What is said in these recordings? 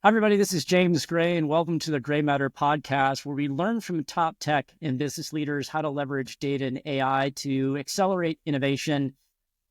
Hi, everybody. This is James Gray, and welcome to the Graymatter podcast, where we learn from top tech and business leaders how to leverage data and AI to accelerate innovation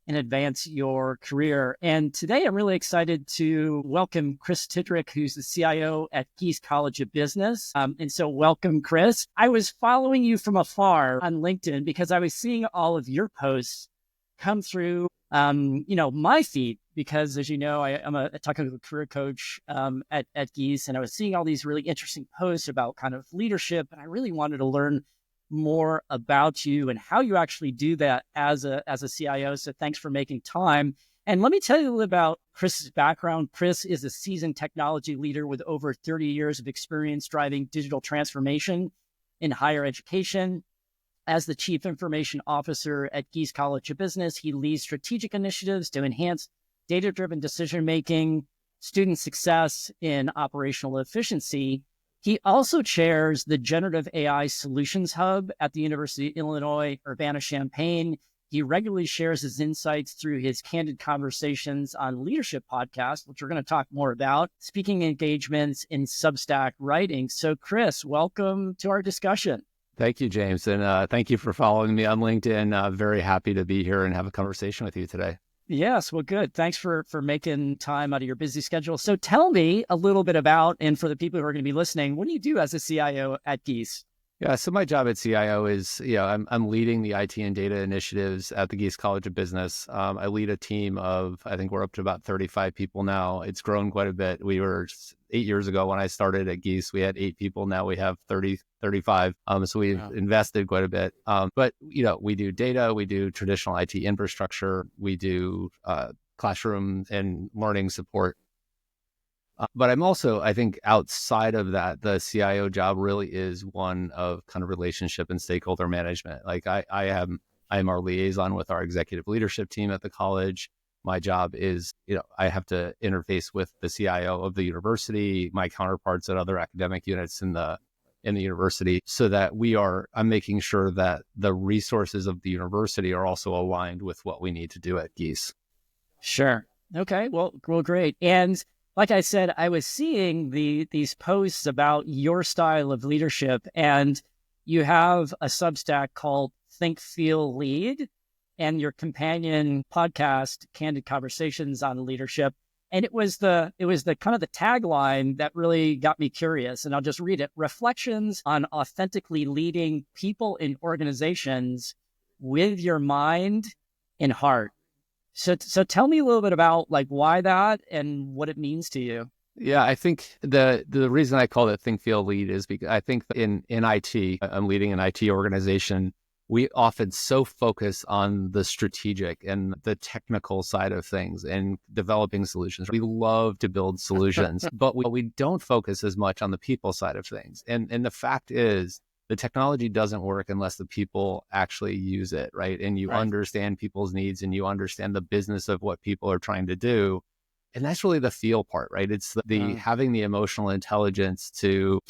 and advance your career. And today, I'm really excited to welcome Chris Tidrick, who's the CIO at Gies College of Business. And so welcome, Chris. I was following you from afar on LinkedIn because I was seeing all of your posts come through my feed, because as you know, I'm a technical career coach at Gies, and I was seeing all these really interesting posts about kind of leadership, and I really wanted to learn more about you and how you actually do that as a CIO. So thanks for making time. And let me tell you a little about Chris's background. Chris is a seasoned technology leader with over 30 years of experience driving digital transformation in higher education. As the Chief Information Officer at Gies College of Business, he leads strategic initiatives to enhance data-driven decision-making, student success, and operational efficiency. He also chairs the Generative AI Solutions Hub at the University of Illinois, Urbana-Champaign. He regularly shares his insights through his Candid Conversations on Leadership podcast, which we're going to talk more about, speaking engagements, in Substack writing. So, Chris, welcome to our discussion. Thank you, James. And thank you for following me on LinkedIn. Very happy to be here and have a conversation with you today. Yes, well, good. Thanks for making time out of your busy schedule. So tell me a little bit about, and for the people who are going to be listening, what do you do as a CIO at Gies? Yeah, so my job at CIO is, I'm leading the IT and data initiatives at the Gies College of Business. I lead a team of, I think we're up to about 35 people now. It's grown quite a bit. We were 8 years ago when I started at Gies, we had 8 people. Now we have 35. So we've invested quite a bit. But we do data, we do traditional IT infrastructure, we do classroom and learning support. But I'm also, I think outside of that, the CIO job really is one of kind of relationship and stakeholder management. Like I am our liaison with our executive leadership team at the college. My job is, I have to interface with the CIO of the university, my counterparts at other academic units in the university, so that I'm making sure that the resources of the university are also aligned with what we need to do at Gies. Sure. Okay. Well, great. And like I said, I was seeing these posts about your style of leadership, and you have a Substack called Think, Feel, Lead, and your companion podcast, Candid Conversations on Leadership. And it was the kind of the tagline that really got me curious. And I'll just read it: reflections on authentically leading people in organizations with your mind and heart. So tell me a little bit about why that and what it means to you. Yeah, I think the reason I call it Think, Feel, Lead is because I think in IT, I'm leading an IT organization. We often so focus on the strategic and the technical side of things and developing solutions. We love to build solutions, but we don't focus as much on the people side of things. And the fact is, the technology doesn't work unless the people actually use it, right? And you understand people's needs and you understand the business of what people are trying to do. And that's really the feel part, right? It's the having the emotional intelligence to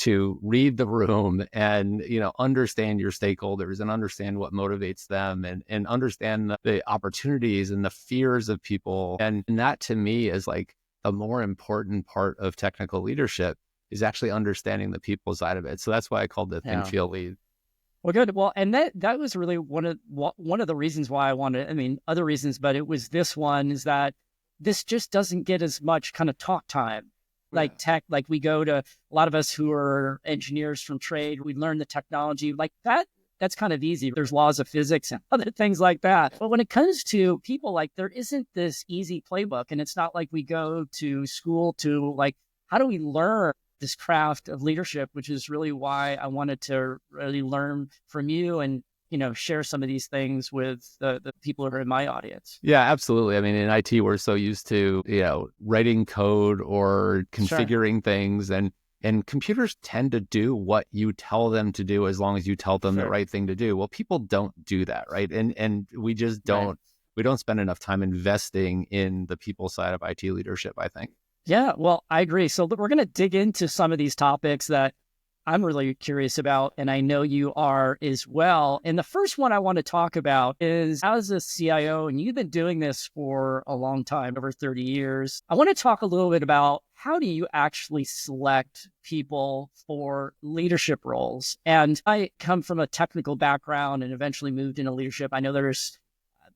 read the room and, understand your stakeholders and understand what motivates them and understand the opportunities and the fears of people. And that to me is like the more important part of technical leadership, is actually understanding the people side of it. So that's why I called it Think, Feel, Lead. Well, good. Well, and that was really one of the reasons why I wanted, other reasons, but it was this one, is that this just doesn't get as much kind of talk time. Like tech, like we go to, a lot of us who are engineers from trade, we learn the technology like that. That's kind of easy. There's laws of physics and other things like that. But when it comes to people, there isn't this easy playbook. And it's not like we go to school to how do we learn this craft of leadership, which is really why I wanted to really learn from you and, share some of these things with the people who are in my audience. Yeah, absolutely. I mean, in IT, we're so used to, writing code or configuring things, and computers tend to do what you tell them to do as long as you tell them the right thing to do. Well, people don't do that, right? And we just don't, we don't spend enough time investing in the people side of IT leadership, I think. Yeah, well, I agree. So we're going to dig into some of these topics that I'm really curious about, and I know you are as well. And the first one I want to talk about is, as a CIO, and you've been doing this for a long time, over 30 years, I want to talk a little bit about how do you actually select people for leadership roles? And I come from a technical background and eventually moved into leadership. I know there's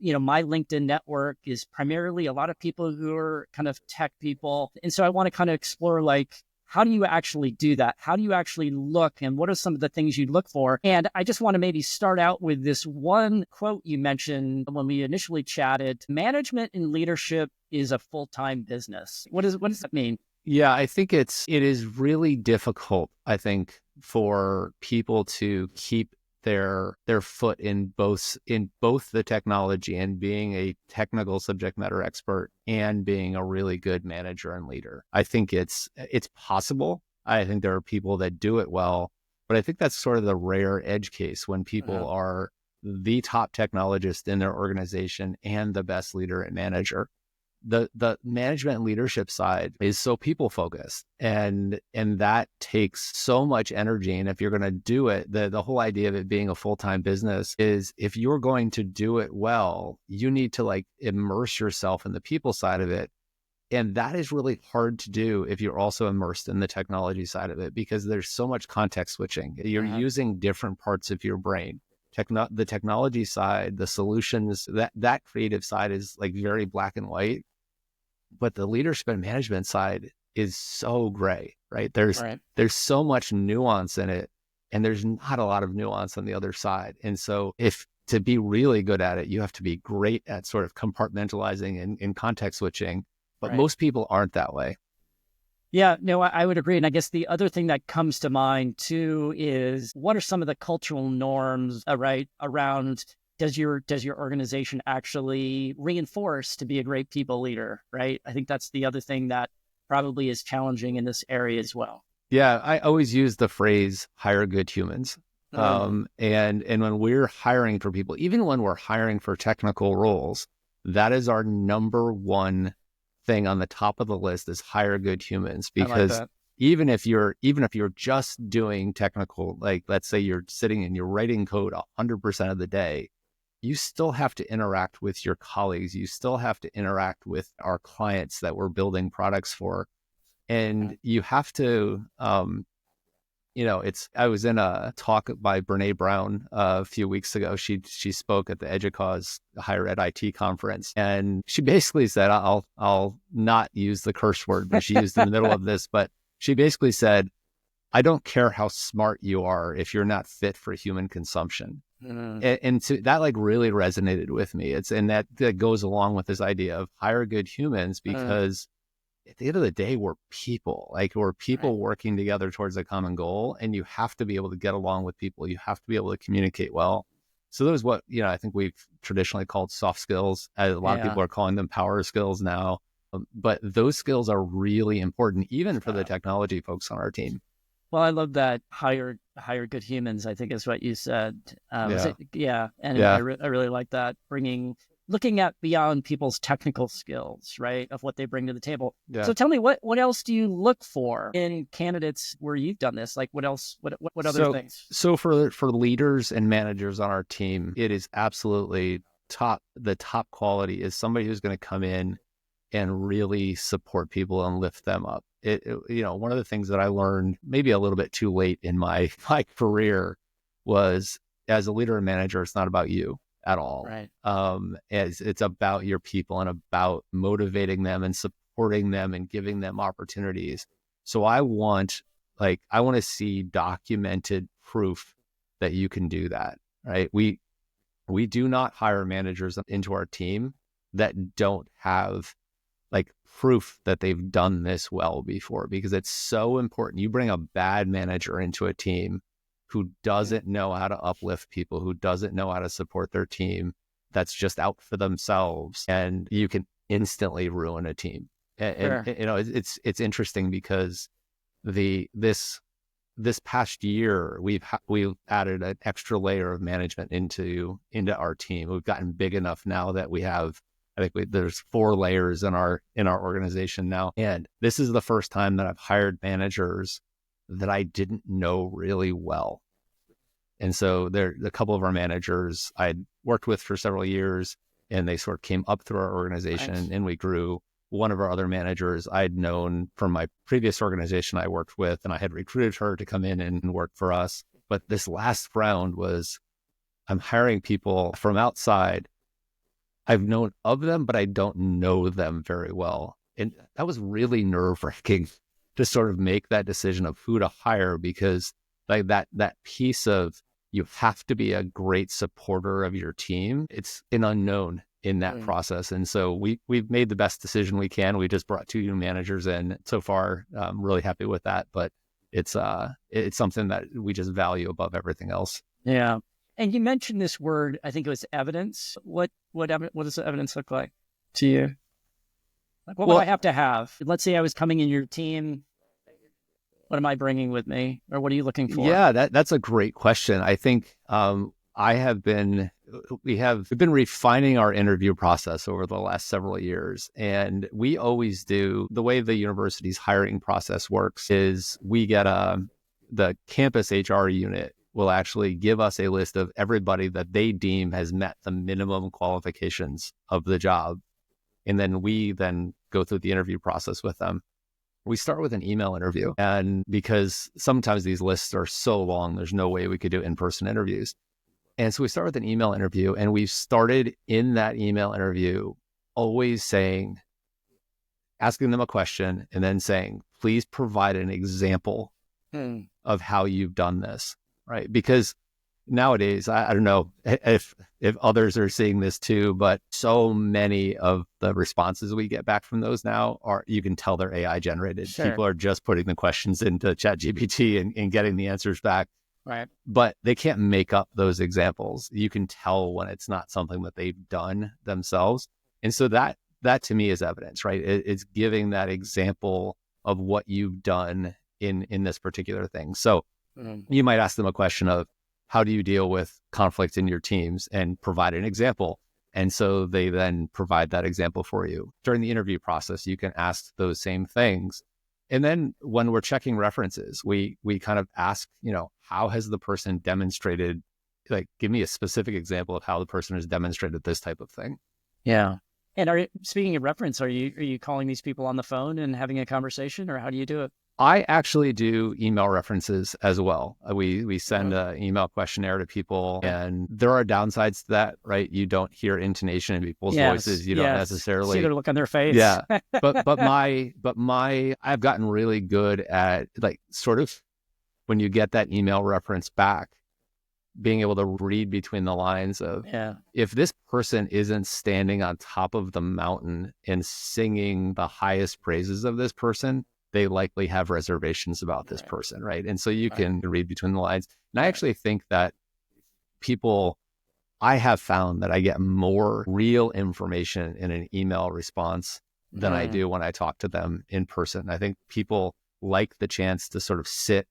my LinkedIn network is primarily a lot of people who are kind of tech people. And so I want to kind of explore, like, how do you actually do that? How do you actually look, and what are some of the things you look for? And I just want to maybe start out with this one quote you mentioned when we initially chatted: management and leadership is a full-time business. What does that mean? Yeah, I think it is really difficult, I think, for people to keep their foot in both the technology and being a technical subject matter expert and being a really good manager and leader. I think it's possible. I think there are people that do it well, but I think that's sort of the rare edge case when people are the top technologist in their organization and the best leader and manager. The management and leadership side is so people focused, and that takes so much energy. And if you're going to do it, the whole idea of it being a full-time business is, if you're going to do it well, you need to like immerse yourself in the people side of it. And that is really hard to do if you're also immersed in the technology side of it, because there's so much context switching. You're using different parts of your brain. The technology side, the solutions, that creative side is like very black and white, but the leadership and management side is so gray, right? There's so much nuance in it, and there's not a lot of nuance on the other side. And so to be really good at it, you have to be great at sort of compartmentalizing and context switching, but most people aren't that way. Yeah, no, I would agree. And I guess the other thing that comes to mind too is, what are some of the cultural norms, around, does your organization actually reinforce to be a great people leader, right? I think that's the other thing that probably is challenging in this area as well. Yeah, I always use the phrase hire good humans. And when we're hiring for people, even when we're hiring for technical roles, that is our number one thing on the top of the list, is hire good humans. Because even if you're just doing technical, like let's say you're sitting and you're writing code 100% of the day, you still have to interact with your colleagues. You still have to interact with our clients that we're building products for. And you have to, I was in a talk by Brene Brown a few weeks ago. She spoke at the EDUCAUSE Higher Ed IT conference, and she basically said, I'll not use the curse word, but she used in the middle of this, but she basically said, I don't care how smart you are if you're not fit for human consumption. And so that like really resonated with me. And that goes along with this idea of hire good humans, because at the end of the day, we're people. Like, we're people working together towards a common goal, and you have to be able to get along with people. You have to be able to communicate well. So those, what I think we've traditionally called soft skills. A lot of people are calling them power skills now. But those skills are really important, even for the technology folks on our team. Well, I love that hire good humans, I think is what you said. I really like that, looking at beyond people's technical skills, right, of what they bring to the table. Yeah. So tell me, what else do you look for in candidates where you've done this? Like, what else? What other things? So for leaders and managers on our team, it is absolutely the top quality is somebody who's going to come in and really support people and lift them up. One of the things that I learned maybe a little bit too late in my career was, as a leader and manager, it's not about you at all. Right. It's about your people and about motivating them and supporting them and giving them opportunities. So I want to see documented proof that you can do that, right? We do not hire managers into our team that don't have like proof that they've done this well before, because it's so important. You bring a bad manager into a team who doesn't know how to uplift people, who doesn't know how to support their team, that's just out for themselves, and you can instantly ruin a team. And it's interesting because this past year we've added an extra layer of management into our team. We've gotten big enough now that we have, I think there's 4 layers in our organization now. And this is the first time that I've hired managers that I didn't know really well. And so there, a couple of our managers I'd worked with for several years, and they sort of came up through our organization. Nice. And we grew. One of our other managers I'd known from my previous organization I worked with, and I had recruited her to come in and work for us. But this last round was, I'm hiring people from outside. I've known of them, but I don't know them very well. And that was really nerve-wracking to sort of make that decision of who to hire, because like that piece of, you have to be a great supporter of your team. It's an unknown in that process. And so we've made the best decision we can. We just brought 2 new managers in so far. I'm really happy with that, but it's something that we just value above everything else. Yeah. And you mentioned this word, I think it was evidence. What does the evidence look like to you? Like, what would I have to have? Let's say I was coming in your team. What am I bringing with me, or what are you looking for? Yeah, that's a great question. I think we've been refining our interview process over the last several years. And we always do, the way the university's hiring process works is we get the campus HR unit will actually give us a list of everybody that they deem has met the minimum qualifications of the job. And then we then go through the interview process with them. We start with an email interview. And because sometimes these lists are so long, there's no way we could do in-person interviews. And so we start with an email interview, and we've started in that email interview always asking them a question and then saying, please provide an example of how you've done this, right? Because nowadays, I don't know if others are seeing this too, but so many of the responses we get back from those now you can tell they're AI generated. Sure. People are just putting the questions into ChatGPT and getting the answers back. Right. But they can't make up those examples. You can tell when it's not something that they've done themselves. And so that to me is evidence, right? It's giving that example of what you've done in this particular thing. So you might ask them a question of, how do you deal with conflict in your teams, and provide an example? And so they then provide that example for you. During the interview process, you can ask those same things. And then when we're checking references, we kind of ask, how has the person demonstrated, like, give me a specific example of how the person has demonstrated this type of thing. Yeah. And speaking of reference, are you calling these people on the phone and having a conversation, or how do you do it? I actually do email references as well. We send an email questionnaire to people, and there are downsides to that, right? You don't hear intonation in people's voices. You don't necessarily see their look on their face. Yeah, but I've gotten really good at, like, sort of when you get that email reference back, being able to read between the lines of, if this person isn't standing on top of the mountain and singing the highest praises of this person, they likely have reservations about this person, right? And so you can read between the lines. And I actually think that I have found that I get more real information in an email response than I do when I talk to them in person. I think people like the chance to sort of sit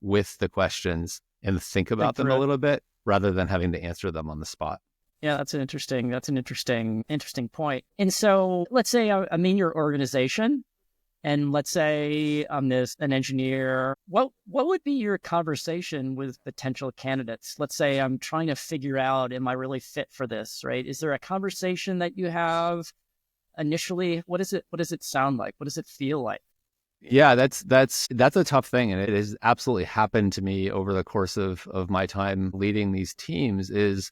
with the questions and think about them a little bit, rather than having to answer them on the spot. Yeah, that's an interesting point. And so let's say I'm in your organization, and let's say I'm an engineer. What would be your conversation with potential candidates? Let's say I'm trying to figure out, am I really fit for this, right? Is there a conversation that you have initially? What does it sound like? What does it feel like? Yeah, that's a tough thing. And it has absolutely happened to me over the course of my time leading these teams, is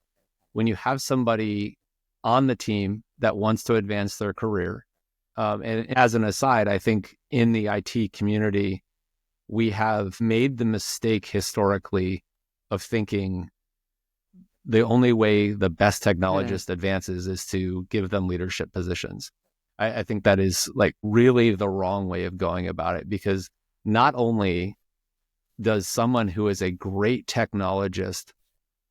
when you have somebody on the team that wants to advance their career. And as an aside, I think in the IT community, we have made the mistake historically of thinking the only way the best technologist advances is to give them leadership positions. I think that is, like, really the wrong way of going about it, because not only does someone who is a great technologist,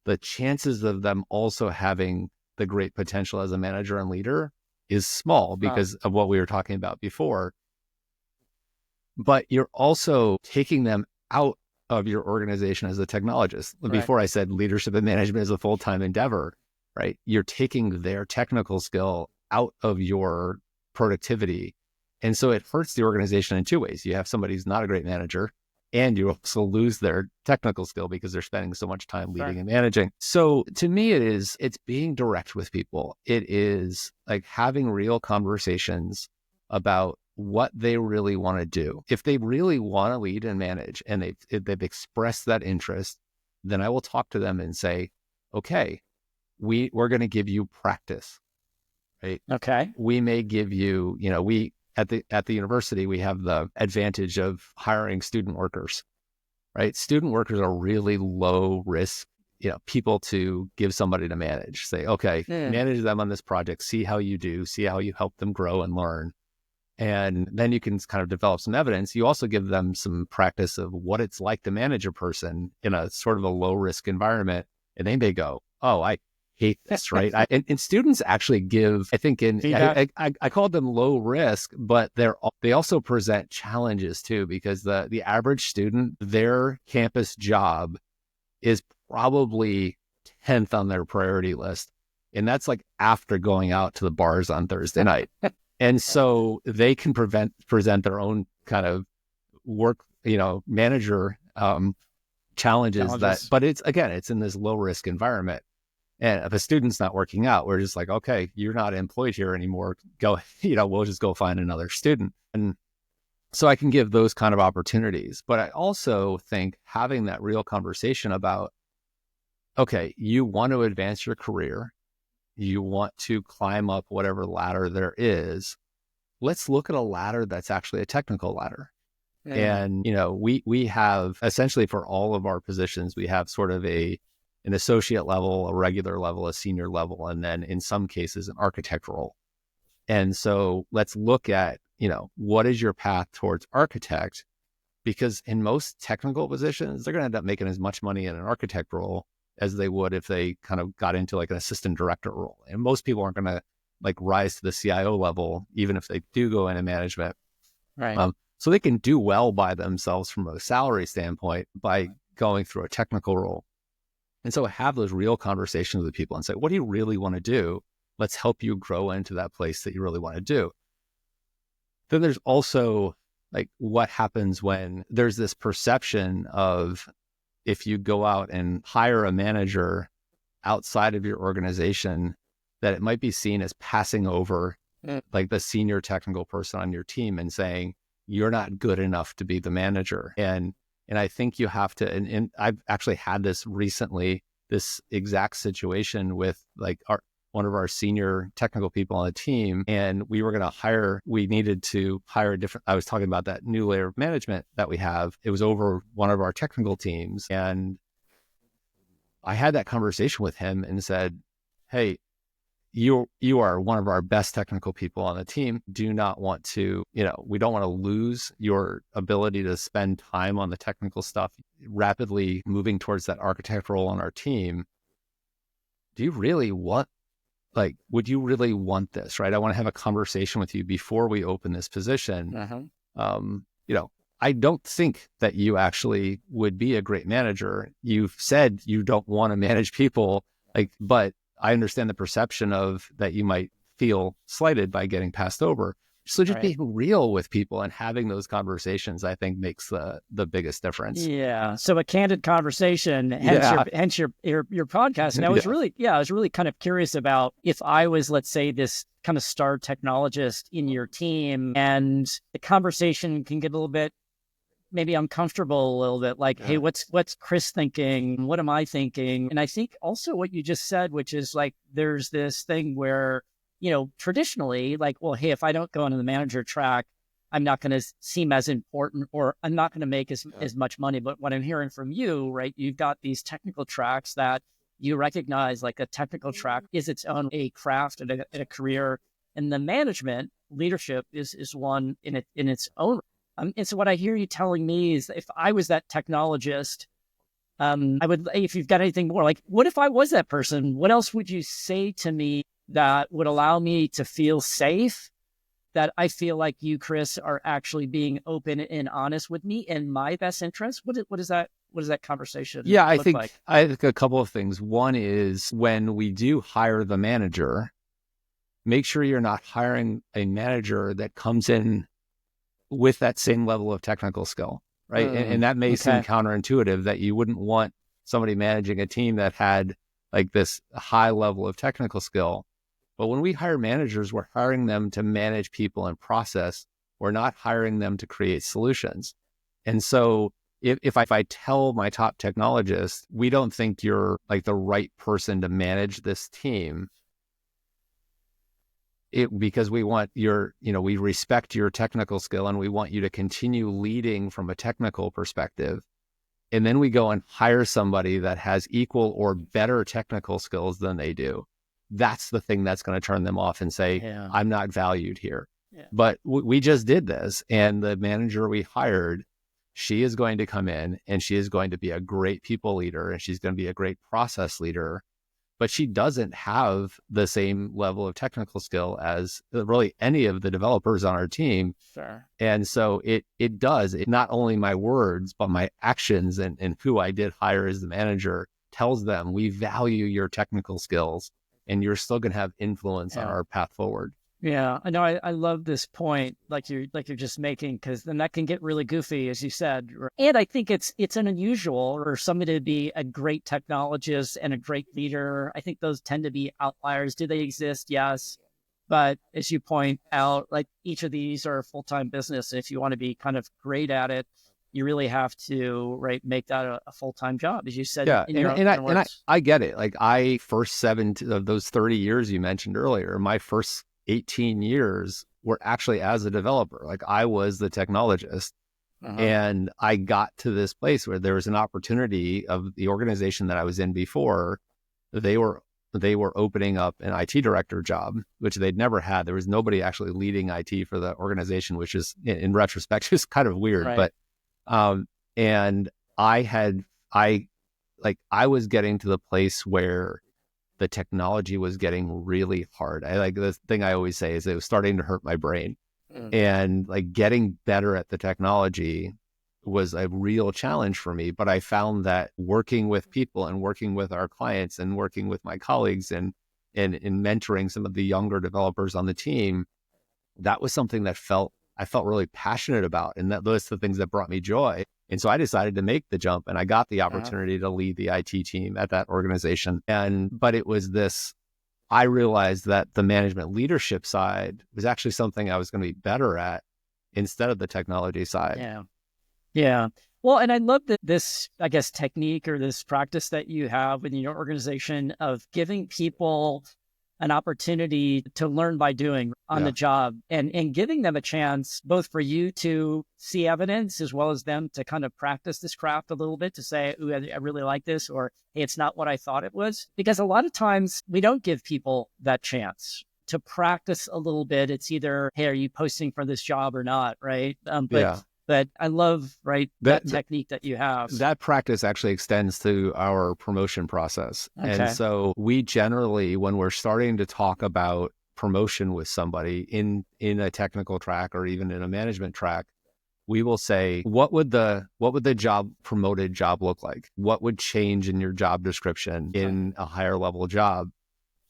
the chances of them also having the great potential as a manager and leader is small because of what we were talking about before. But you're also taking them out of your organization as a technologist. Right. Before I said leadership and management is a full-time endeavor, right? You're taking their technical skill out of your productivity. And so it hurts the organization in two ways. You have somebody who's not a great manager, and you also lose their technical skill because they're spending so much time leading and managing. So to me, it's being direct with people. It is like having real conversations about what they really want to do. If they really want to lead and manage and they've expressed that interest, then I will talk to them and say, okay, we're going to give you practice, right? Okay. We may give you, we at the university, we have the advantage of hiring student workers, right? Student workers are really low risk, people to give somebody to manage. Say, okay, manage them on this project, see how you do, see how you help them grow and learn. And then you can kind of develop some evidence. You also give them some practice of what it's like to manage a person in a sort of a low risk environment. And they may go, oh, I hate this, right? And students actually give, I think I called them low risk, but they also present challenges too, because the average student, their campus job is probably 10th on their priority list. And that's like after going out to the bars on Thursday night. And so they can present their own kind of work, manager challenges. But it's in this low risk environment. And if a student's not working out, we're just like, okay, you're not employed here anymore. Go, we'll just go find another student. And so I can give those kind of opportunities. But I also think having that real conversation about, okay, you want to advance your career, you want to climb up whatever ladder there is. Let's look at a ladder that's actually a technical ladder. And, we have essentially for all of our positions, we have sort of an associate level, a regular level, a senior level, and then in some cases, an architect role. And so let's look at, what is your path towards architect? Because in most technical positions, they're going to end up making as much money in an architect role as they would if they kind of got into like an assistant director role. And most people aren't going to like rise to the CIO level, even if they do go into management. Right. So they can do well by themselves from a salary standpoint by going through a technical role. And so have those real conversations with people and say, what do you really want to do? Let's help you grow into that place that you really want to do. Then there's also like what happens when there's this perception of if you go out and hire a manager outside of your organization, that it might be seen as passing over like the senior technical person on your team and saying, you're not good enough to be the manager. And I think you have to, and I've actually had this recently, this exact situation with like one of our senior technical people on the team. And we needed to hire I was talking about that new layer of management that we have. It was over one of our technical teams. And I had that conversation with him and said, hey, you are one of our best technical people on the team. Do not want to, we don't want to lose your ability to spend time on the technical stuff, rapidly moving towards that architect role on our team. Do you really would you really want this, right? I want to have a conversation with you before we open this position. I don't think that you actually would be a great manager. You've said you don't want to manage people, but I understand the perception of that you might feel slighted by getting passed over. So just being real with people and having those conversations, I think, makes the biggest difference. Yeah. So a candid conversation, hence your podcast. And I was really kind of curious about if I was, let's say, this kind of star technologist in your team, and the conversation can get a little bit maybe uncomfortable a little bit, like, hey, what's Chris thinking? What am I thinking? And I think also what you just said, which is like, there's this thing where, traditionally, like, well, hey, if I don't go into the manager track, I'm not going to seem as important, or I'm not going to make as much money. But what I'm hearing from you, right, you've got these technical tracks that you recognize, like a technical track is its own a craft and a career. And the management leadership is one in its own. And so what I hear you telling me is, if I was that technologist, I would, if you've got anything more, like, what if I was that person? What else would you say to me that would allow me to feel safe, that I feel like you, Chris, are actually being open and honest with me in my best interest? What is that conversation? Yeah, I think a couple of things. One is, when we do hire the manager, make sure you're not hiring a manager that comes in with that same level of technical skill. right? And that may seem Okay. counterintuitive that you wouldn't want somebody managing a team that had like this high level of technical skill. But when we hire managers, we're hiring them to manage people and process. We're not hiring them to create solutions. And so if I tell my top technologist, we don't think you're like the right person to manage this team, because we want we respect your technical skill and we want you to continue leading from a technical perspective. And then we go and hire somebody that has equal or better technical skills than they do. That's the thing that's going to turn them off and say, I'm not valued here. Yeah. But we just did this. And the manager we hired, she is going to come in and she is going to be a great people leader and she's going to be a great process leader. But she doesn't have the same level of technical skill as really any of the developers on our team. Sure. And so it not only my words, but my actions and who I did hire as the manager tells them we value your technical skills and you're still going to have influence on our path forward. Yeah, I know. I love this point, like you're just making, because then that can get really goofy, as you said. And I think it's an unusual for somebody to be a great technologist and a great leader. I think those tend to be outliers. Do they exist? Yes, but as you point out, like each of these are a full-time business. If you want to be kind of great at it, you really have to make that a full-time job, as you said. Yeah, and I get it. Like first 7 of those 30 years you mentioned earlier, my first 18 years were actually as a developer. Like I was the technologist. And I got to this place where there was an opportunity of the organization that I was in before. They were opening up an IT director job, which they'd never had. There was nobody actually leading IT for the organization, which is in retrospect is kind of weird. Right. But and I was getting to the place where the technology was getting really hard. The thing I always say is it was starting to hurt my brain. And like getting better at the technology was a real challenge for me. But I found that working with people and working with our clients and working with my colleagues and in mentoring some of the younger developers on the team, that was something that I felt really passionate about. And those are the things that brought me joy. And so I decided to make the jump and I got the opportunity to lead the IT team at that organization. But it was I realized that the management leadership side was actually something I was going to be better at instead of the technology side. Yeah. Yeah. Well, and I love that this, I guess, technique or this practice that you have within your organization of giving people an opportunity to learn by doing on the job and giving them a chance, both for you to see evidence as well as them to kind of practice this craft a little bit to say, ooh, I really like this, or hey, it's not what I thought it was. Because a lot of times we don't give people that chance to practice a little bit. It's either, hey, are you posting for this job or not? Right. But I love, that technique that you have. That practice actually extends to our promotion process. Okay. And so we generally, when we're starting to talk about promotion with somebody in a technical track or even in a management track, we will say, what would the promoted job look like? What would change in your job description in a higher level job?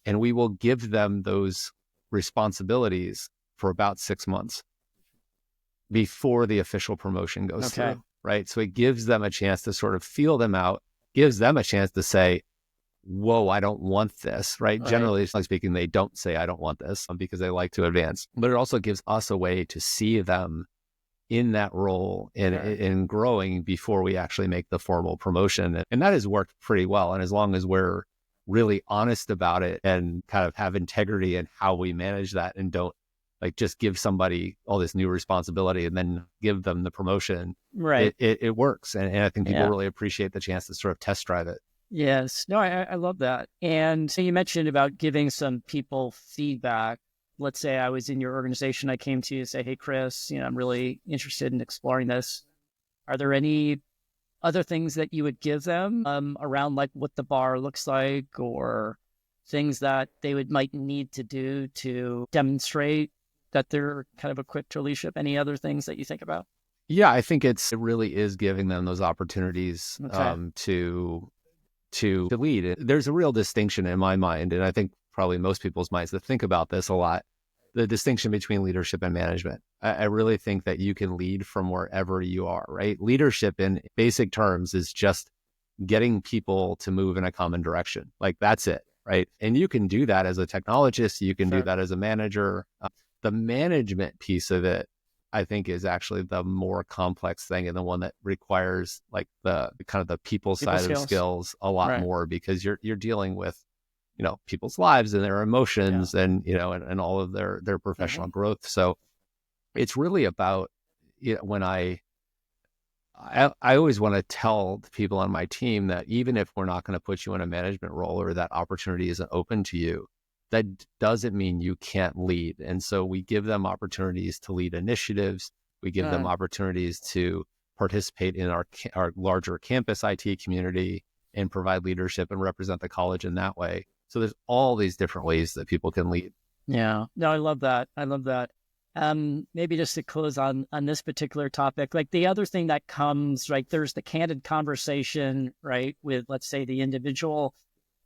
And we will give them those responsibilities for about 6 months before the official promotion goes through, right? So it gives them a chance to sort of feel them out, gives them a chance to say, whoa, I don't want this, right? Generally speaking, they don't say, I don't want this because they like to advance. But it also gives us a way to see them in that role and growing before we actually make the formal promotion. And that has worked pretty well. And as long as we're really honest about it and kind of have integrity in how we manage that and don't just give somebody all this new responsibility and then give them the promotion. Right. It works. And I think people really appreciate the chance to sort of test drive it. Yes. No, I love that. And so you mentioned about giving some people feedback. Let's say I was in your organization. I came to you and say, hey, Chris, I'm really interested in exploring this. Are there any other things that you would give them around what the bar looks like or things that they might need to do to demonstrate that they're kind of equipped to leadership? Any other things that you think about? Yeah, I think it really is giving them those opportunities to lead. There's a real distinction in my mind, and I think probably most people's minds that think about this a lot. the distinction between leadership and management. I really think that you can lead from wherever you are, right? Leadership in basic terms is just getting people to move in a common direction. Like that's it, right? And you can do that as a technologist, you can do that as a manager. The management piece of it, I think, is actually the more complex thing, and the one that requires like the kind of the people side of skills a lot more, because you're dealing with, people's lives and their emotions and, and all of their professional growth. So it's really about, when I always want to tell the people on my team that even if we're not going to put you in a management role or that opportunity isn't open to you, that doesn't mean you can't lead. And so we give them opportunities to lead initiatives. We give them opportunities to participate in our larger campus IT community and provide leadership and represent the college in that way. So there's all these different ways that people can lead. Yeah, no, I love that. Maybe just to close on this particular topic, like the other thing that comes, right, there's the candid conversation, right, with, let's say, the individual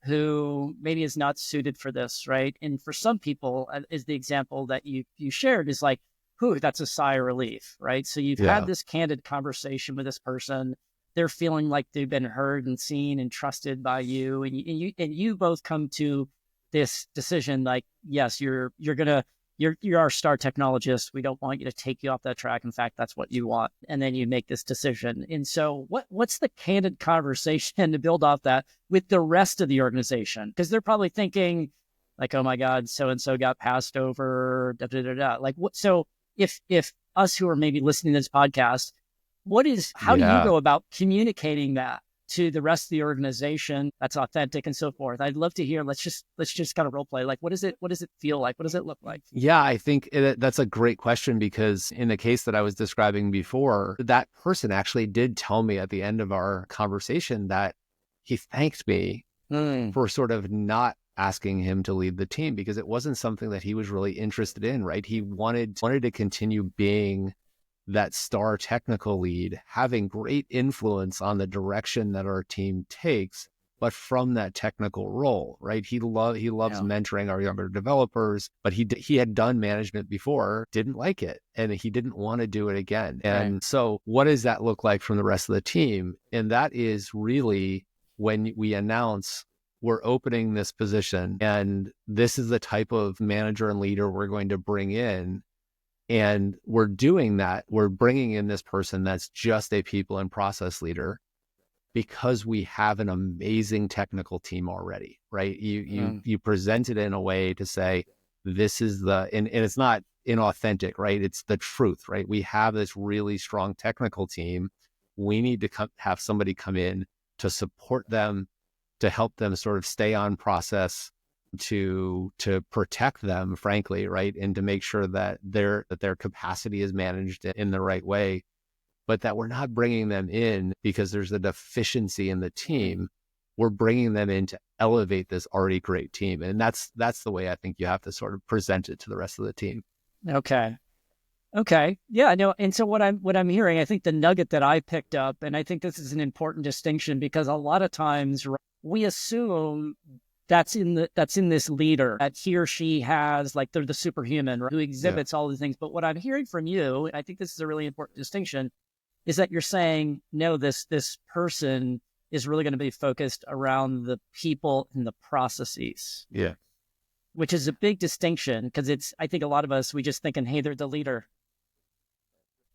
who maybe is not suited for this, right? And for some people, is the example that you shared, is like, whew, that's a sigh of relief, right? So you've had this candid conversation with this person. They're feeling like they've been heard and seen and trusted by you, and you both come to this decision, like, yes, you're our star technologist. We don't want you to take you off that track. In fact, that's what you want. And then you make this decision. And so what's the candid conversation to build off that with the rest of the organization? Because they're probably thinking like, oh my God, so-and-so got passed over, da, da, da, da. Like what? So if us who are maybe listening to this podcast, how do you go about communicating that to the rest of the organization that's authentic and so forth? I'd love to hear. Let's just kind of role play. Like, what does it feel like? What does it look like? Yeah, I think that's a great question, because in the case that I was describing before, that person actually did tell me at the end of our conversation that he thanked me for sort of not asking him to lead the team, because it wasn't something that he was really interested in, right? He wanted to continue being that star technical lead, having great influence on the direction that our team takes, but from that technical role, right? He loves mentoring our younger developers, but he had done management before, didn't like it, and he didn't want to do it again. And so what does that look like from the rest of the team? And that is really when we announce we're opening this position, and this is the type of manager and leader we're going to bring in. And we're doing that. We're bringing in this person that's just a people and process leader, because we have an amazing technical team already, right? You present it in a way to say, this is and it's not inauthentic, right? It's the truth, right? We have this really strong technical team. We need to have somebody come in to support them, to help them sort of stay on process, to protect them, frankly, right? And to make sure that their capacity is managed in the right way, but that we're not bringing them in because there's a deficiency in the team. We're bringing them in to elevate this already great team. And that's the way I think you have to sort of present it to the rest of the team. Okay. Yeah, no. And so what I'm hearing, I think the nugget that I picked up, and I think this is an important distinction, because a lot of times we assume that's in this leader, that he or she has, like, they're the superhuman, right, who exhibits all the things. But what I'm hearing from you, and I think this is a really important distinction, is that you're saying, no, this person is really going to be focused around the people and the processes. Yeah. Which is a big distinction, because I think a lot of us, we just thinking, hey, they're the leader.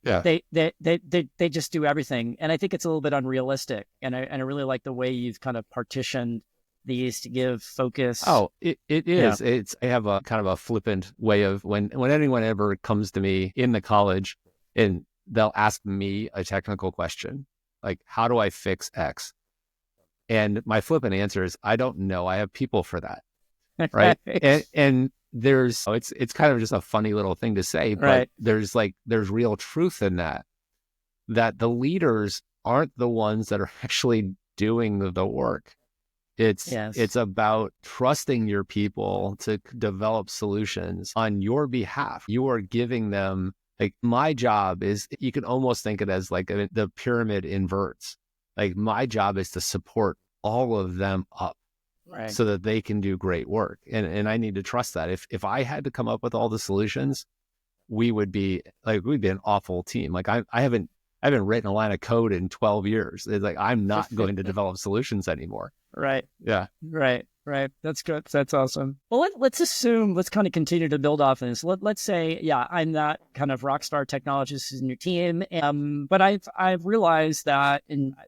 Yeah. They just do everything. And I think it's a little bit unrealistic. And I really like the way you've kind of partitioned these to give focus. Oh, it is. Yeah. I have a kind of a flippant way of when anyone ever comes to me in the college and they'll ask me a technical question, like, how do I fix X? And my flippant answer is, I don't know. I have people for that. Right. and there's, it's kind of just a funny little thing to say, but there's real truth in that the leaders aren't the ones that are actually doing the work. It's about trusting your people to develop solutions on your behalf. You are giving them, like, my job is, you can almost think it as like the pyramid inverts. Like, my job is to support all of them up. Right. so that they can do great work. And I need to trust that. If I had to come up with all the solutions, we'd be an awful team. Like I haven't written a line of code in 12 years. It's like, I'm not going to develop solutions anymore. Right. Yeah. Right. Right. That's good. That's awesome. Well, let's assume, let's kind of continue to build off of this. Let's say, yeah, I'm that kind of rock star technologist in your team. But I've realized that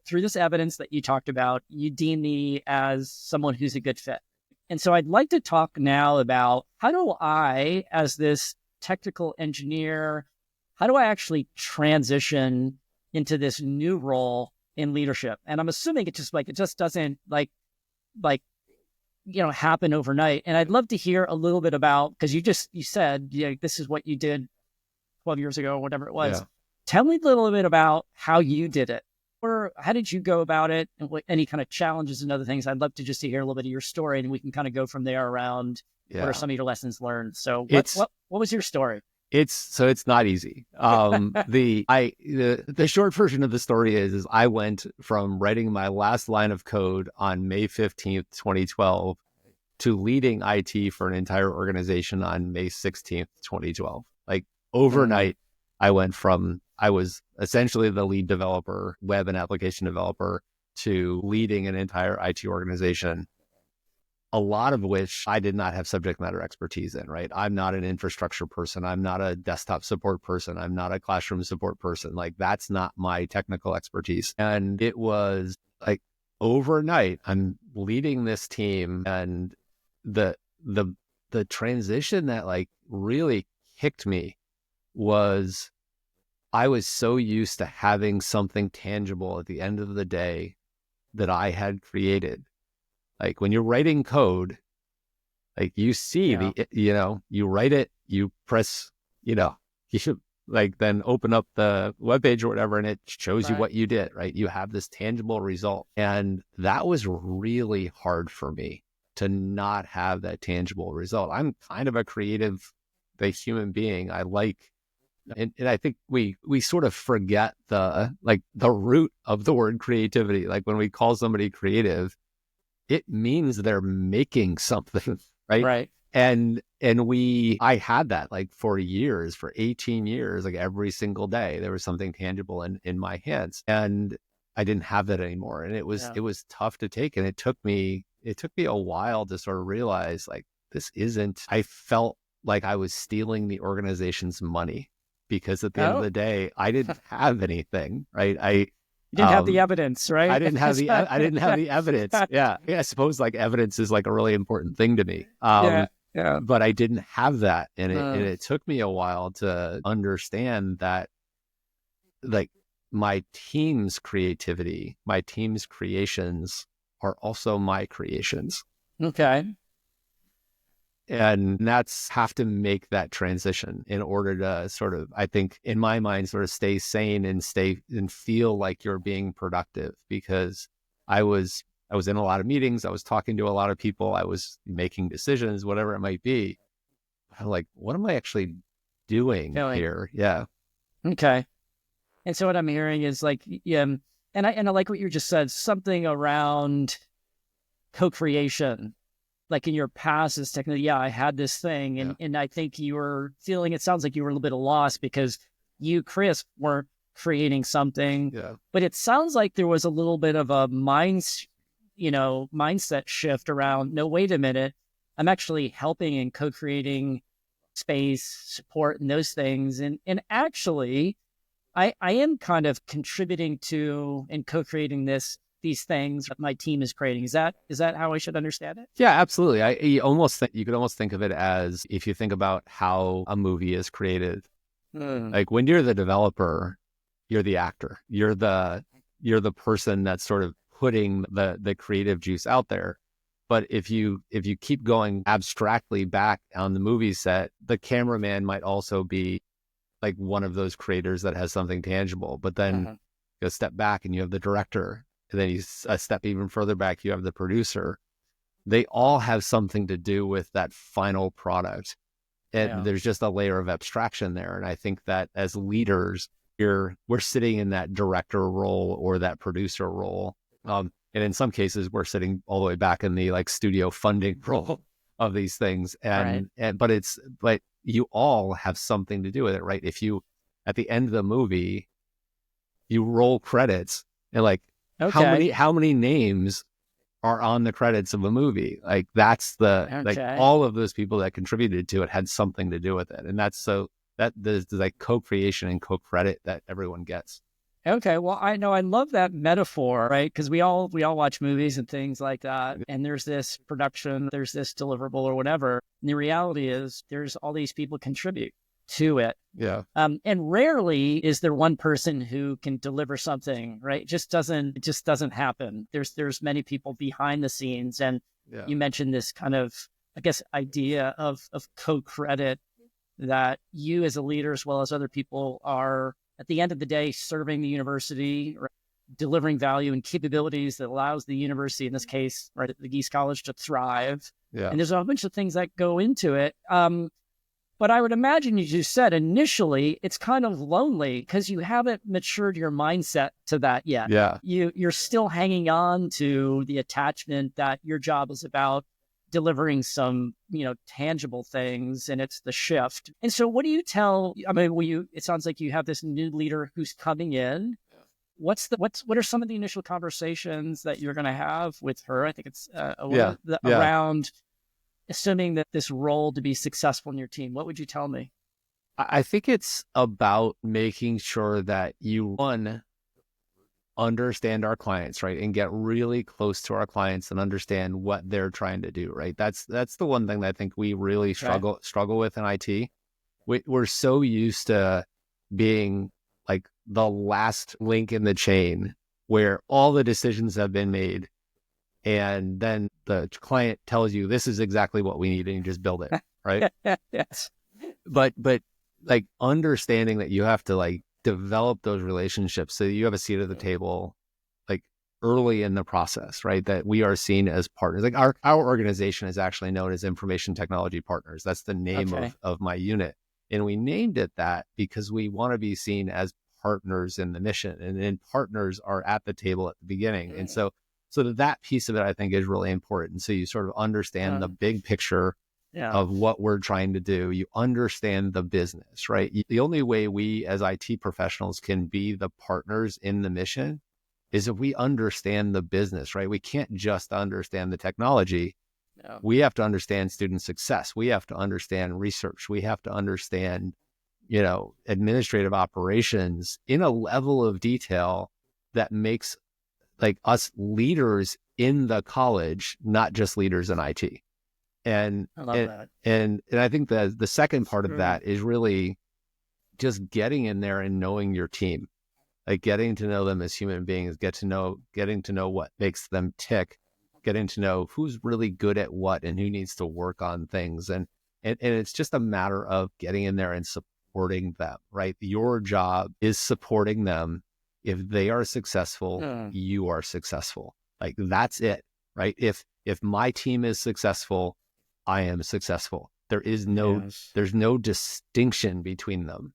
through this evidence that you talked about, you deem me as someone who's a good fit. And so I'd like to talk now about, how do I, as this technical engineer, how do I actually transition into this new role in leadership? And I'm assuming it just doesn't happen overnight. And I'd love to hear a little bit about, because you said, this is what you did 12 years ago, or whatever it was. Yeah. Tell me a little bit about how you did it, or how did you go about it, and any kind of challenges and other things. I'd love to just to hear a little bit of your story, and we can kind of go from there around what are some of your lessons learned. So what was your story? It's not easy. The short version of the story is I went from writing my last line of code on May 15th, 2012 to leading IT for an entire organization on May 16th, 2012. Like overnight, I was essentially the lead developer, web and application developer, to leading an entire IT organization, a lot of which I did not have subject matter expertise in, right? I'm not an infrastructure person. I'm not a desktop support person. I'm not a classroom support person. Like, that's not my technical expertise. And it was like overnight, I'm leading this team, and the transition that like really kicked me was I was so used to having something tangible at the end of the day that I had created. Like when you're writing code, like you see you write it, you press, you should like then open up the webpage or whatever, and it shows you what you did, right? You have this tangible result. And that was really hard for me to not have that tangible result. I'm kind of a creative human being. I like, and I think we sort of forget the root of the word creativity. Like when we call somebody creative, it means they're making something, right? Right. And I had that like for years, for 18 years, like every single day, there was something tangible in my hands, and I didn't have that anymore. And it was tough to take. And it took me a while to sort of realize, like, I felt like I was stealing the organization's money, because at the end of the day, I didn't have anything, right? You didn't have the evidence, right? I didn't have the evidence. Yeah. I suppose like evidence is like a really important thing to me. But I didn't have that. And it took me a while to understand that, like, my team's creativity, my team's creations are also my creations. Okay. And that's have to make that transition in order to sort of, I think in my mind, sort of stay sane and feel like you're being productive, because I was in a lot of meetings. I was talking to a lot of people. I was making decisions, whatever it might be. I'm like, what am I actually doing here? Yeah. Okay. And so what I'm hearing is like, and I like what you just said, something around co-creation. Like in your past is technically, I had this thing. And I think you were feeling, it sounds like you were a little bit of loss because you, Chris, weren't creating something. Yeah. But it sounds like there was a little bit of a mindset shift around, no, wait a minute, I'm actually helping and co-creating space, support, and those things. And actually, I am kind of contributing to and co-creating these things that my team is creating. Is that how I should understand it? Yeah, absolutely. You could almost think of it as, if you think about how a movie is created, like when you're the developer, you're the actor, you're the person that's sort of putting the creative juice out there. But if you keep going abstractly back on the movie set, the cameraman might also be like one of those creators that has something tangible. But then you step back and you have the director. And then you step even further back, you have the producer. They all have something to do with that final product. And there's just a layer of abstraction there. And I think that as leaders, we're sitting in that director role or that producer role. And in some cases, we're sitting all the way back in the like studio funding role of these things. But you all have something to do with it, right? If you, at the end of the movie, you roll credits and like, Okay. how many names are on the credits of a movie? Like that's like Okay. all of those people that contributed to it had something to do with it. And that's so that there's like co-creation and co-credit that everyone gets. Okay. Well, I know I love that metaphor, right? Because we all watch movies and things like that. And there's this production, there's this deliverable or whatever. And the reality is there's all these people contribute to it. Yeah. And rarely is there one person who can deliver something, right? It just doesn't happen. There's many people behind the scenes. And you mentioned this kind of, I guess, idea of co-credit that you as a leader, as well as other people, are at the end of the day serving the university, right? Delivering value and capabilities that allows the university, in this case, right, the Gies College, to thrive. Yeah. And there's a bunch of things that go into it. But I would imagine, as you said, initially, it's kind of lonely because you haven't matured your mindset to that yet. Yeah. You're still hanging on to the attachment that your job is about delivering some, tangible things, and it's the shift. And so what do you tell, it sounds like you have this new leader who's coming in. What are some of the initial conversations that you're going to have with her? I think it's around assuming that this role to be successful in your team. What would you tell me? I think it's about making sure that you, one, understand our clients, right? And get really close to our clients and understand what they're trying to do, right? That's the one thing that I think we really struggle with in IT. We're so used to being like the last link in the chain where all the decisions have been made. And then the client tells you, this is exactly what we need, and you just build it, right? Yes. But like understanding that you have to like develop those relationships so you have a seat at the table, like early in the process, right? That we are seen as partners. Like our organization is actually known as Information Technology Partners. That's the name of my unit. And we named it that because we want to be seen as partners in the mission, and then partners are at the table at the beginning. And so that piece of it, I think, is really important. So you sort of understand the big picture of what we're trying to do. You understand the business, right? The only way we as IT professionals can be the partners in the mission is if we understand the business, right? We can't just understand the technology. No. We have to understand student success. We have to understand research. We have to understand, administrative operations in a level of detail that makes like us leaders in the college, not just leaders in IT. And I love that. And I think that the second part of that is really just getting in there and knowing your team, like getting to know them as human beings, getting to know what makes them tick, getting to know who's really good at what and who needs to work on things. And it's just a matter of getting in there and supporting them, right? Your job is supporting them. If they are successful, you are successful. Like that's it, right? If my team is successful, I am successful. There's no distinction between them.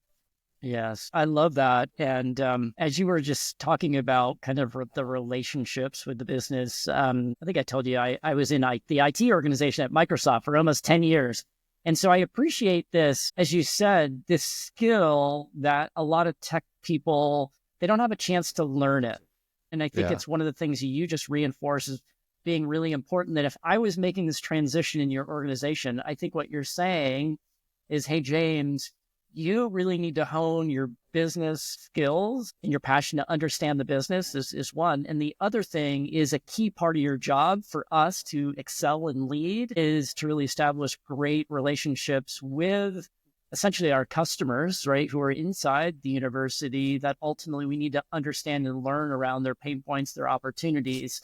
Yes, I love that. And as you were just talking about kind of the relationships with the business, I think I told you I was in the IT organization at Microsoft for almost 10 years. And so I appreciate this, as you said, this skill that a lot of tech people, they don't have a chance to learn it. And I think it's one of the things you just reinforce as being really important, that if I was making this transition in your organization, I think what you're saying is, hey, James, you really need to hone your business skills and your passion to understand the business is one. And the other thing is a key part of your job for us to excel and lead is to really establish great relationships with essentially our customers, right, who are inside the university, that ultimately we need to understand and learn around their pain points, their opportunities,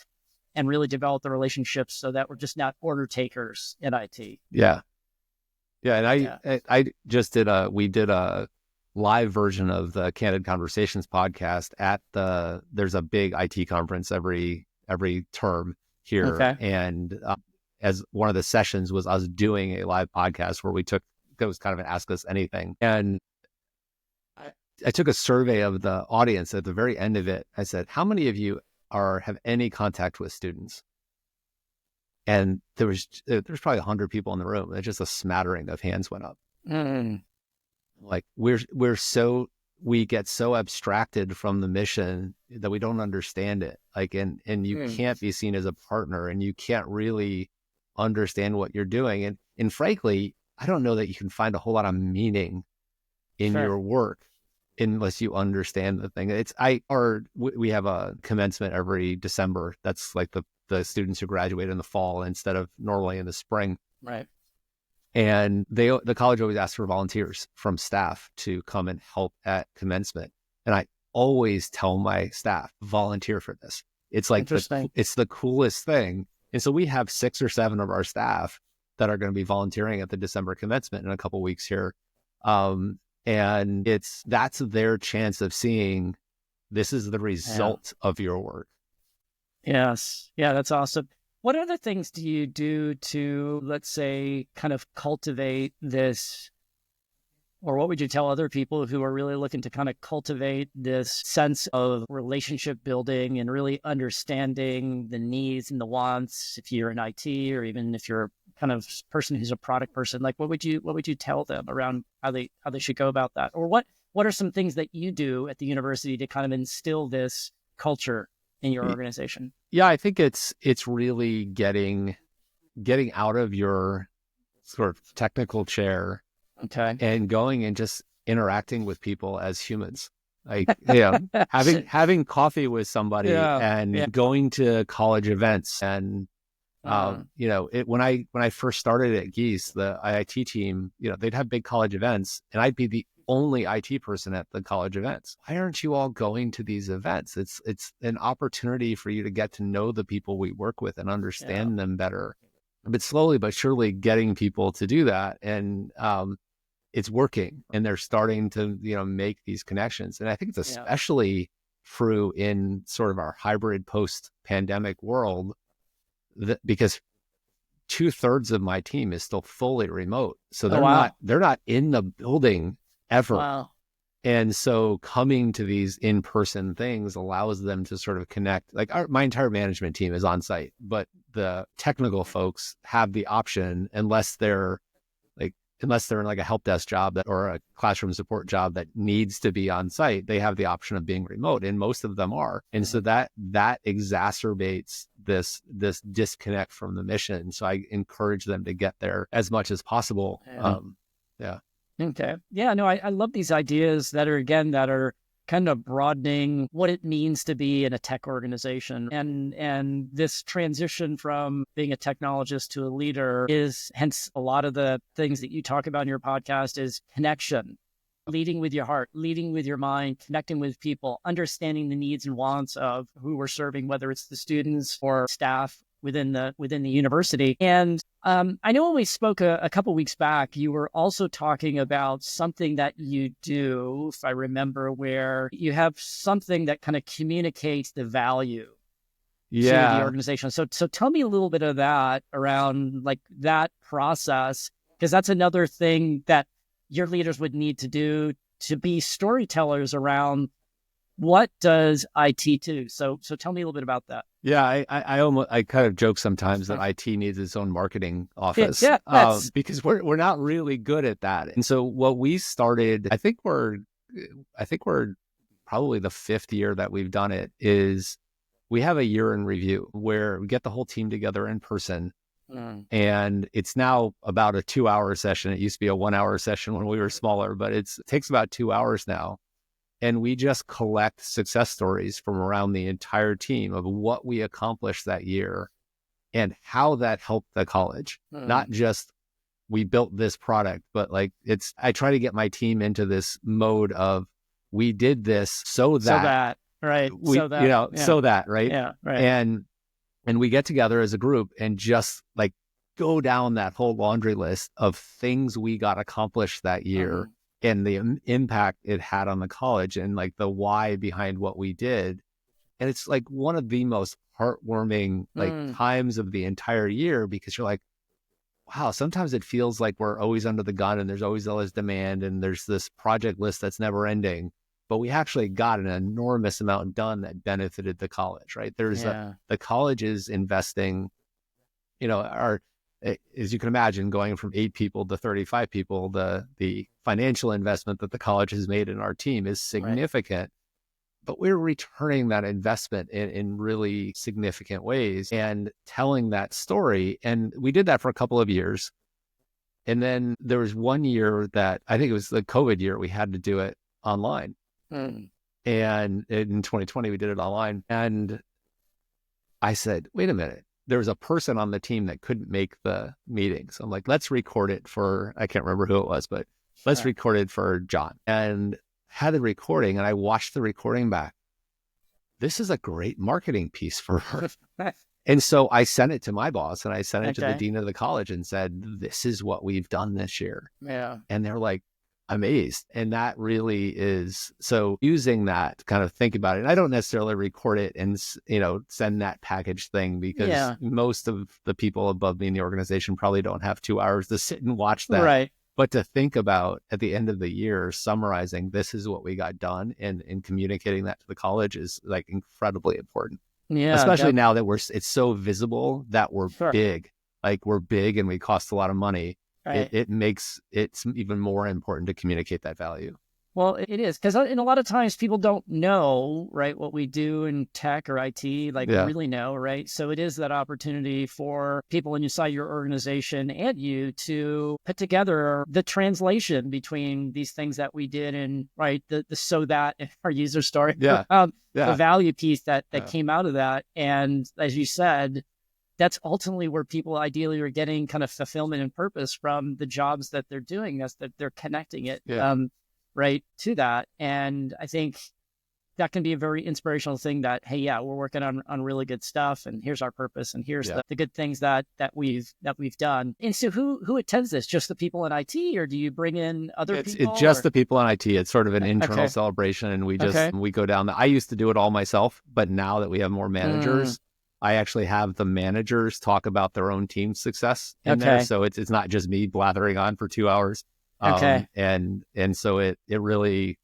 and really develop the relationships so that we're just not order takers in IT. Yeah. Yeah. And I just we did a live version of the Candid Conversations podcast there's a big IT conference every term here. Okay. And as one of the sessions was us doing a live podcast where it was kind of an Ask Us Anything. And I took a survey of the audience at the very end of it. I said, how many of you have any contact with students. And there's probably 100 people in the room. It's just a smattering of hands went up. Like we get so abstracted from the mission that we don't understand it. Like, and you can't be seen as a partner, and you can't really understand what you're doing. And frankly, I don't know that you can find a whole lot of meaning in your work unless you understand the thing. We have a commencement every December. That's like the students who graduate in the fall instead of normally in the spring. Right. And the college always asks for volunteers from staff to come and help at commencement. And I always tell my staff, volunteer for this. It's like it's the coolest thing. And so we have 6 or 7 of our staff that are going to be volunteering at the December commencement in a couple of weeks here. And that's their chance of seeing this is the result of your work. Yes. Yeah, that's awesome. What other things do you do to, let's say, kind of cultivate this, or what would you tell other people who are really looking to kind of cultivate this sense of relationship building and really understanding the needs and the wants, if you're in IT or even if you're kind of person who's a product person? Like, what would you tell them around how they should go about that? Or what are some things that you do at the university to kind of instill this culture in your organization? Yeah, I think it's really getting out of your sort of technical chair, and going and just interacting with people as humans. Like, having coffee with somebody and going to college events. And when I first started at Gies, the IIT team, they'd have big college events, and I'd be the only IT person at the college events. Why aren't you all going to these events? It's an opportunity for you to get to know the people we work with and understand them better. But slowly but surely getting people to do that, and it's working, and they're starting to make these connections. And I think it's especially true in sort of our hybrid post-pandemic world, because 2/3 of my team is still fully remote, so they're not in the building ever. Wow. And so coming to these in-person things allows them to sort of connect. Like my entire management team is on site, but the technical folks have the option, unless they're in like a help desk job or a classroom support job that needs to be on site, they have the option of being remote, and most of them are. And so that exacerbates this disconnect from the mission. So I encourage them to get there as much as possible. Okay. Yeah, no, I love these ideas that are kind of broadening what it means to be in a tech organization. And this transition from being a technologist to a leader is, hence a lot of the things that you talk about in your podcast, is connection, leading with your heart, leading with your mind, connecting with people, understanding the needs and wants of who we're serving, whether it's the students or staff within the university. And I know when we spoke a couple weeks back, you were also talking about something that you do, if I remember, where you have something that kind of communicates the value to the organization. So tell me a little bit of that around like that process, because that's another thing that your leaders would need to do to be storytellers around what does IT do. So tell me a little bit about that. Yeah, I kind of joke sometimes that IT needs its own marketing office, because we're not really good at that. And so what we started, I think we're probably the 5th year that we've done it, is we have a year in review where we get the whole team together in person. And it's now about a 2-hour session. It used to be a 1-hour session when we were smaller, but it takes about 2 hours now. And we just collect success stories from around the entire team of what we accomplished that year and how that helped the college. Not just we built this product, but like I try to get my team into this mode of we did this so that right. Yeah, right. And we get together as a group and just like go down that whole laundry list of things we got accomplished that year. And the impact it had on the college, and like the why behind what we did. And it's like one of the most heartwarming times of the entire year, because you're like, wow, sometimes it feels like we're always under the gun and there's always all this demand and there's this project list that's never ending. but we actually got an enormous amount done that benefited the college, right? The college is investing, as you can imagine, going from 8 people to 35 people, the financial investment that the college has made in our team is significant. But we're returning that investment in really significant ways and telling that story. And we did that for a couple of years. And then there was one year that I think it was the COVID year, we had to do it online. And in 2020, we did it online. And I said, wait a minute, there was a person on the team that couldn't make the meeting. So I'm like, let's record it for, I can't remember who it was, but let's record it for John. And had the recording, and I watched the recording back. This is a great marketing piece for her. And so I sent it to my boss, and I sent it to the dean of the college and said, this is what we've done this year. Yeah. And they're like amazed. And that really is, so using that to kind of think about it. And I don't necessarily record it and, send that package thing, because most of the people above me in the organization probably don't have 2 hours to sit and watch that. Right. But to think about at the end of the year, summarizing, this is what we got done, and communicating that to the college is like incredibly important. Yeah. Especially now that it's so visible that we're big, like we're big and we cost a lot of money. Right. It makes it's even more important to communicate that value. Well, it is, because in a lot of times people don't know, right, what we do in tech or IT, really know, right? So it is that opportunity for people inside your organization and you to put together the translation between these things that we did and, right, the so that our user story, the value piece that came out of that. And as you said, that's ultimately where people ideally are getting kind of fulfillment and purpose from the jobs that they're doing. That's that they're connecting it. Right to that. And I think that can be a very inspirational thing that, hey, we're working on really good stuff, and here's our purpose, and here's the good things that we've done. And so who attends this? Just the people in IT, or do you bring in other people? It's just the people in IT. It's sort of an internal celebration, and we go down I used to do it all myself, but now that we have more managers, I actually have the managers talk about their own team's success in there. So it's not just me blathering on for 2 hours. And so it really,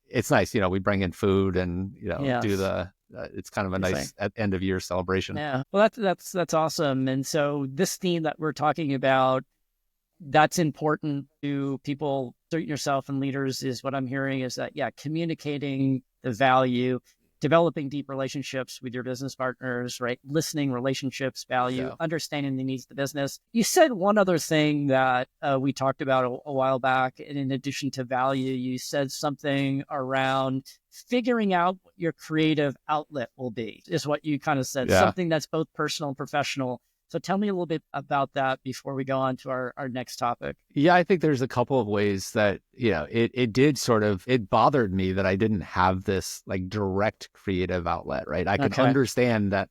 it's nice, we bring in food and, do it's kind of a nice end of year celebration. Yeah. Well, that's awesome. And so this theme that we're talking about, that's important to people, yourself and leaders, is what I'm hearing is that, communicating the value, developing deep relationships with your business partners, right? Listening, relationships, value, understanding the needs of the business. You said one other thing that we talked about a while back, and in addition to value, you said something around figuring out what your creative outlet will be, is what you kind of said, something that's both personal and professional. So tell me a little bit about that before we go on to our next topic. Yeah, I think there's a couple of ways that, it bothered me that I didn't have this like direct creative outlet, right? I could understand that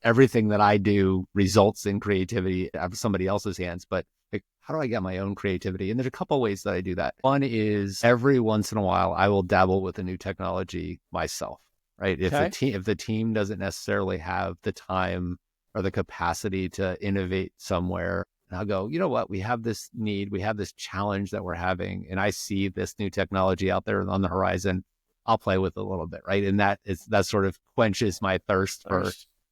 everything that I do results in creativity out of somebody else's hands, but like, how do I get my own creativity? And there's a couple of ways that I do that. One is every once in a while, I will dabble with a new technology myself, right? If the team doesn't necessarily have the time or the capacity to innovate somewhere, and I'll go, you know what, we have this need, we have this challenge that we're having, and I see this new technology out there on the horizon. I'll play with it a little bit, right? And that sort of quenches my thirst for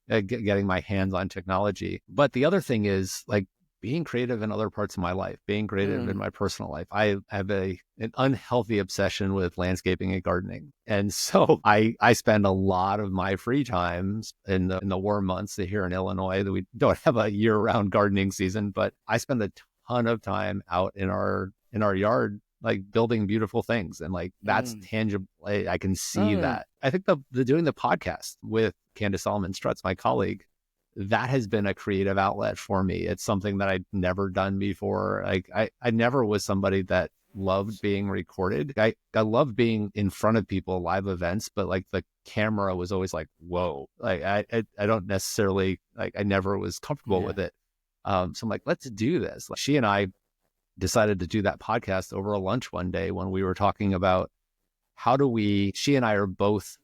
getting my hands on technology. But the other thing is like being creative in other parts of my life, being creative in my personal life. I have an unhealthy obsession with landscaping and gardening. And so I spend a lot of my free times in the warm months here in Illinois, that we don't have a year-round gardening season, but I spend a ton of time out in our yard, like building beautiful things. And like, that's tangible. I can see that. I think the doing the podcast with Candace Solomon Struts, my colleague, that has been a creative outlet for me. It's something that I'd never done before. Like I never was somebody that loved being recorded. I love being in front of people, live events, but like the camera was always like, whoa, like I don't necessarily, like, I never was comfortable with it. So I'm like, let's do this. Like, she and I decided to do that podcast over a lunch one day when we were talking about she and I are both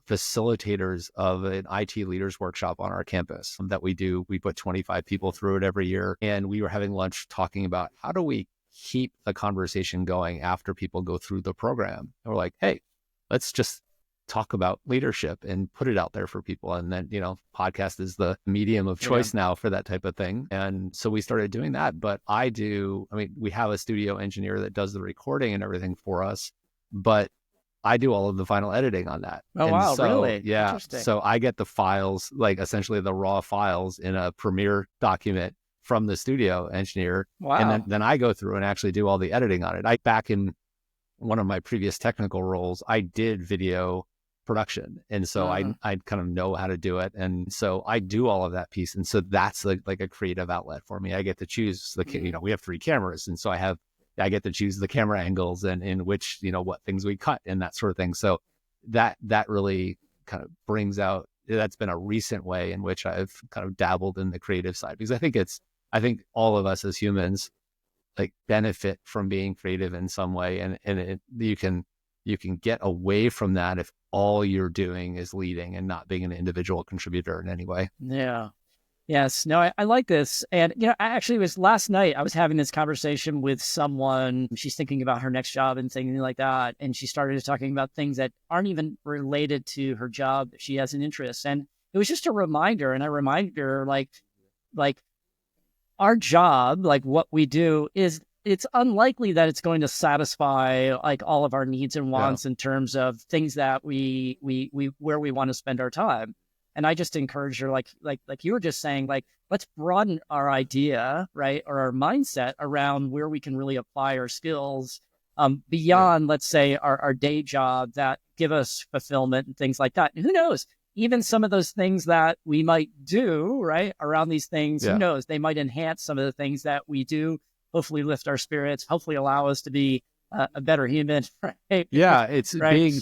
facilitators of an IT leaders workshop on our campus that we do. We put 25 people through it every year. And we were having lunch talking about how do we keep the conversation going after people go through the program. And we're like, hey, let's just talk about leadership and put it out there for people. And then, podcast is the medium of choice now for that type of thing. And so we started doing that. But we have a studio engineer that does the recording and everything for us, but I do all of the final editing on that. Oh, and wow, so, really? Yeah. Interesting. So I get the files, like essentially the raw files in a Premiere document from the studio engineer. Wow. And then I go through and actually do all the editing on it. Back in one of my previous technical roles, I did video production. And so I kind of know how to do it. And so I do all of that piece. And so that's like a creative outlet for me. I get to choose we have 3 cameras. And so I get to choose the camera angles and in which, what things we cut and that sort of thing. So that really kind of brings out, that's been a recent way in which I've kind of dabbled in the creative side, because I think all of us as humans like benefit from being creative in some way. And you can get away from that if all you're doing is leading and not being an individual contributor in any way. Yeah. Yes. No, I like this. And, it was last night, I was having this conversation with someone. She's thinking about her next job and things like that. And she started talking about things that aren't even related to her job that she has an interest. And it was just a reminder. And I reminded her, like our job, like what we do it's unlikely that it's going to satisfy like all of our needs and wants in terms of things that we where we want to spend our time. And I just encourage her, like you were just saying, like, let's broaden our idea, right, or our mindset around where we can really apply our skills beyond, let's say, our day job that give us fulfillment and things like that. And who knows, even some of those things that we might do, right, around these things, who knows, they might enhance some of the things that we do, hopefully lift our spirits, hopefully allow us to be a better human. Right? Yeah, it's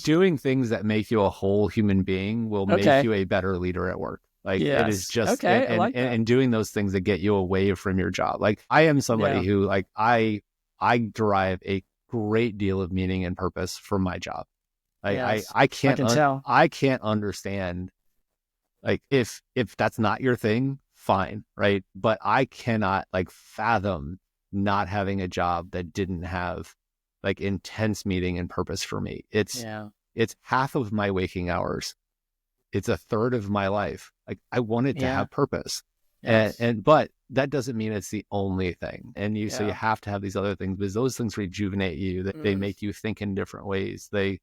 doing things that make you a whole human being will make you a better leader at work. Like it is just, and doing those things that get you away from your job. Like I am somebody who like, I derive a great deal of meaning and purpose from my job. Like I can't understand, like if that's not your thing, fine. Right. But I cannot like fathom not having a job that didn't have like intense meaning and purpose for me. It's half of my waking hours. It's a third of my life. Like I want it to have purpose. But that doesn't mean it's the only thing. And so you have to have these other things, because those things rejuvenate you, that they make you think in different ways. They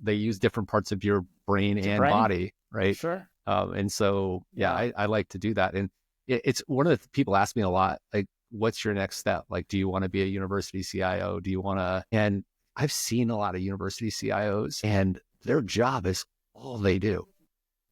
use different parts of your brain and body. Right. Sure. And so, I like to do that. And it's one of the people ask me a lot, like, what's your next step? Like, do you want to be a university CIO? Do you want to, and I've seen a lot of university CIOs and their job is all they do.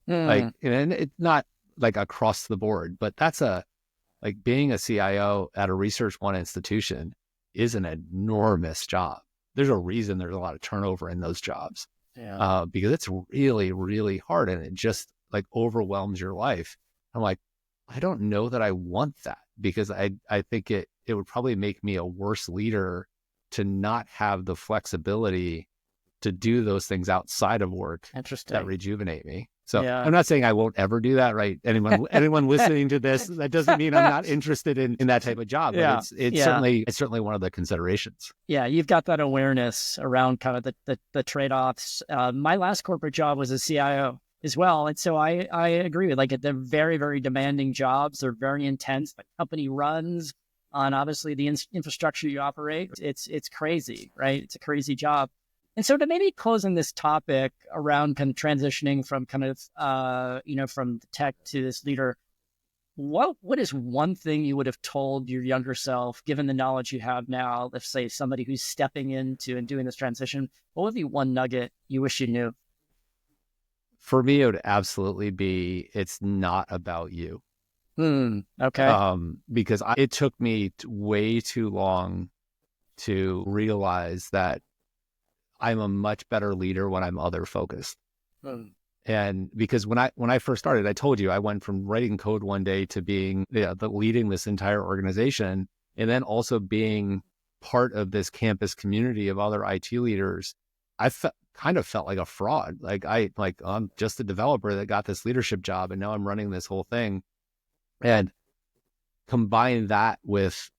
Like, and it's not like across the board, but that's like being a CIO at a Research One institution is an enormous job. There's a reason there's a lot of turnover in those jobs because it's really, really hard and it just like overwhelms your life. I'm like, I don't know that I want that, because I think it would probably make me a worse leader to not have the flexibility to do those things outside of work that rejuvenate me. So I'm not saying I won't ever do that, right? Anyone listening to this, that doesn't mean I'm not interested in that type of job. But it's certainly one of the considerations. Yeah, you've got that awareness around kind of the trade-offs. My last corporate job was a CIO as well. And so I agree with, like, they're very, very demanding jobs. They're very intense. The company runs on obviously the infrastructure you operate. It's crazy, right? It's a crazy job. And so to maybe closing this topic around kind of transitioning from kind of, from tech to this leader, what is one thing you would have told your younger self, given the knowledge you have now, let's say somebody who's stepping into and doing this transition, what would be one nugget you wish you knew? For me, it would absolutely be, it's not about you. Okay. Because it took me way too long to realize that I'm a much better leader when I'm other focused. And because when I first started, I told you, I went from writing code one day to being leading this entire organization, and then also being part of this campus community of other IT leaders. I kind of felt like a fraud. I'm just a developer that got this leadership job, and now I'm running this whole thing. And combine that with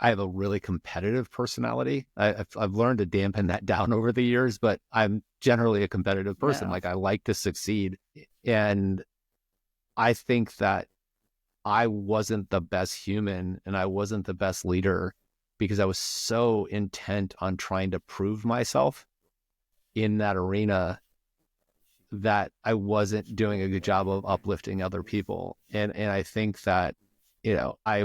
I have a really competitive personality. I've learned to dampen that down over the years, but I'm generally a competitive person. Yeah. Like I like to succeed. And I think that I wasn't the best human and I wasn't the best leader because I was so intent on trying to prove myself in that arena that I wasn't doing a good job of uplifting other people. And I think that, I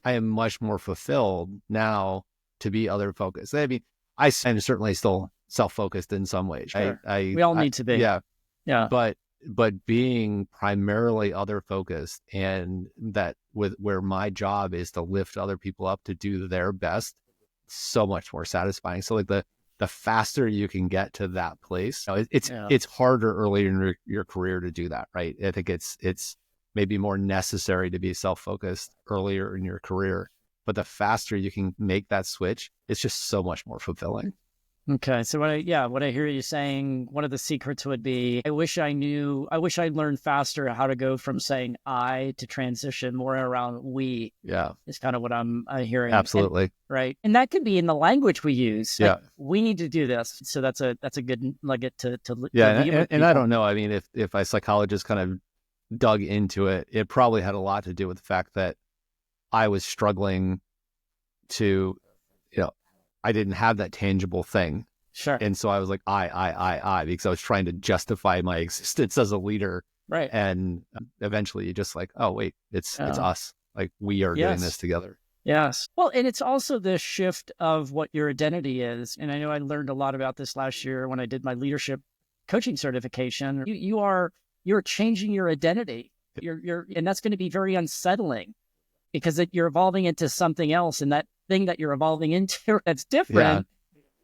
am much more fulfilled now to be other focused. I mean, I'm certainly still self-focused in some ways. Sure. We all need to be. Yeah. Yeah. But being primarily other focused, and that where my job is to lift other people up to do their best, so much more satisfying. So like the faster you can get to that place, it's harder early in your career to do that, right? I think it's maybe more necessary to be self-focused earlier in your career, but the faster you can make that switch, it's just so much more fulfilling. Okay. So what I hear you saying, one of the secrets would be, I wish I'd learned faster how to go from saying I to transition more around we. Yeah. Is kind of what I'm hearing. Absolutely. And, right. And that could be in the language we use. Yeah. Like, we need to do this. So that's a good nugget to yeah. And I don't know. I mean, if a psychologist kind of dug into it, it probably had a lot to do with the fact that I was struggling to, I didn't have that tangible thing. Sure. And so I was like, I, because I was trying to justify my existence as a leader. Right. And eventually you just like, oh, wait, it's us. Like we are doing this together. Yes. Well, and it's also the shift of what your identity is. And I know I learned a lot about this last year when I did my leadership coaching certification. You're changing your identity. And that's going to be very unsettling because you're evolving into something else. And that thing that you're evolving into that's different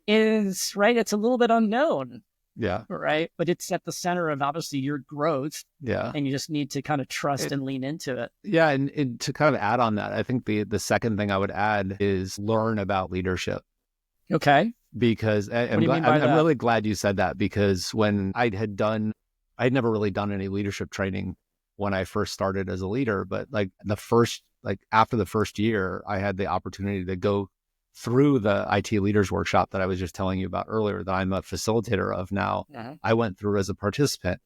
is, right, it's a little bit unknown. Yeah. Right. But it's at the center of obviously your growth. Yeah. And you just need to kind of trust and lean into it. Yeah. And to kind of add on that, I think the second thing I would add is learn about leadership. Okay. Because I'm really glad you said that, because when I'd never really done any leadership training when I first started as a leader, but after the first year, I had the opportunity to go through the IT leaders workshop that I was just telling you about earlier, that I'm a facilitator of now. I went through as a participant.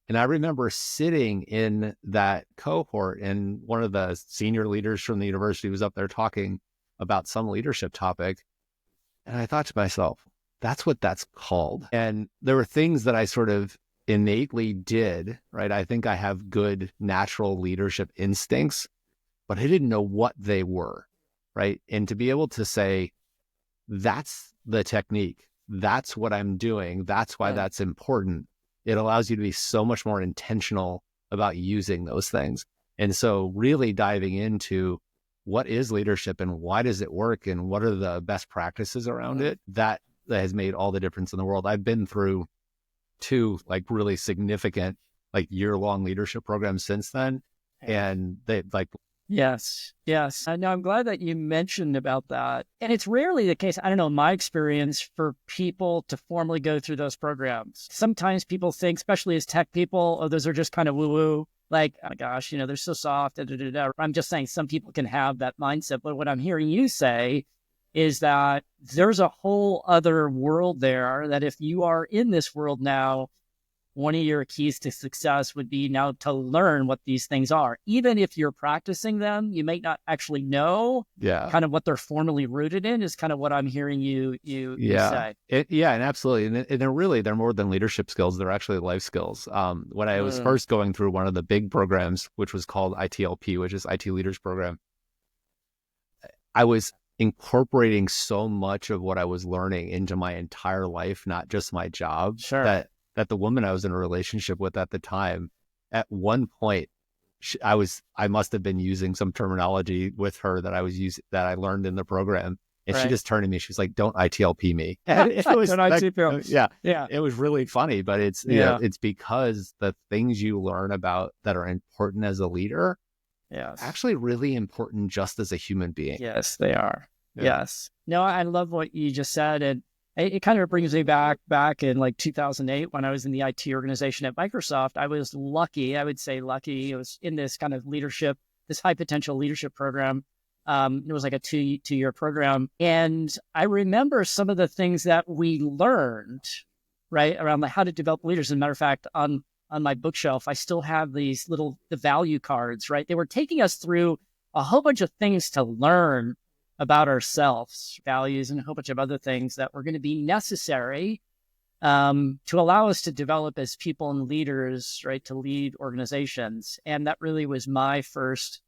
And I remember sitting in that cohort, and one of the senior leaders from the university was up there talking about some leadership topic. And I thought to myself, that's what that's called. And there were things that I sort of innately did, right? I think I have good natural leadership instincts, but I didn't know what they were, right? And to be able to say, that's the technique, that's what I'm doing, that's why that's important, it allows you to be so much more intentional about using those things. And so really diving into what is leadership and why does it work and what are the best practices around it, that has made all the difference in the world. I've been through 2 like really significant like year-long leadership programs since then. And they like, Yes. No, I'm glad that you mentioned about that. And it's rarely the case, I don't know, in my experience, for people to formally go through those programs. Sometimes people think, especially as tech people, oh, those are just kind of woo-woo. Like, oh my gosh, they're so soft. I'm just saying some people can have that mindset. But what I'm hearing you say is that there's a whole other world there, that if you are in this world now, one of your keys to success would be now to learn what these things are. Even if you're practicing them, you may not actually know kind of what they're formally rooted in, is kind of what I'm hearing you say. And absolutely. And they're more than leadership skills. They're actually life skills. When I was first going through one of the big programs, which was called ITLP, which is IT Leaders Program, I was incorporating so much of what I was learning into my entire life, not just my job, that the woman I was in a relationship with at the time, at one point, I must have been using some terminology with her that I learned in the program. And she just turned to me, she's like, don't ITLP me. And it was it was really funny, but it's because the things you learn about that are important as a leader, actually really important just as a human being. Yes, they are. Yes. No, I love what you just said. And it kind of brings me back in like 2008 when I was in the IT organization at Microsoft. I was lucky. I would say lucky. It was in this kind of leadership, this high potential leadership program It was like a two-year program. And I remember some of the things that we learned, right, around how to develop leaders. As a matter of fact, on my bookshelf, I still have the value cards, right? They were taking us through a whole bunch of things to learn about ourselves, values, and a whole bunch of other things that were going to be necessary to allow us to develop as people and leaders, right, to lead organizations. And that really was my first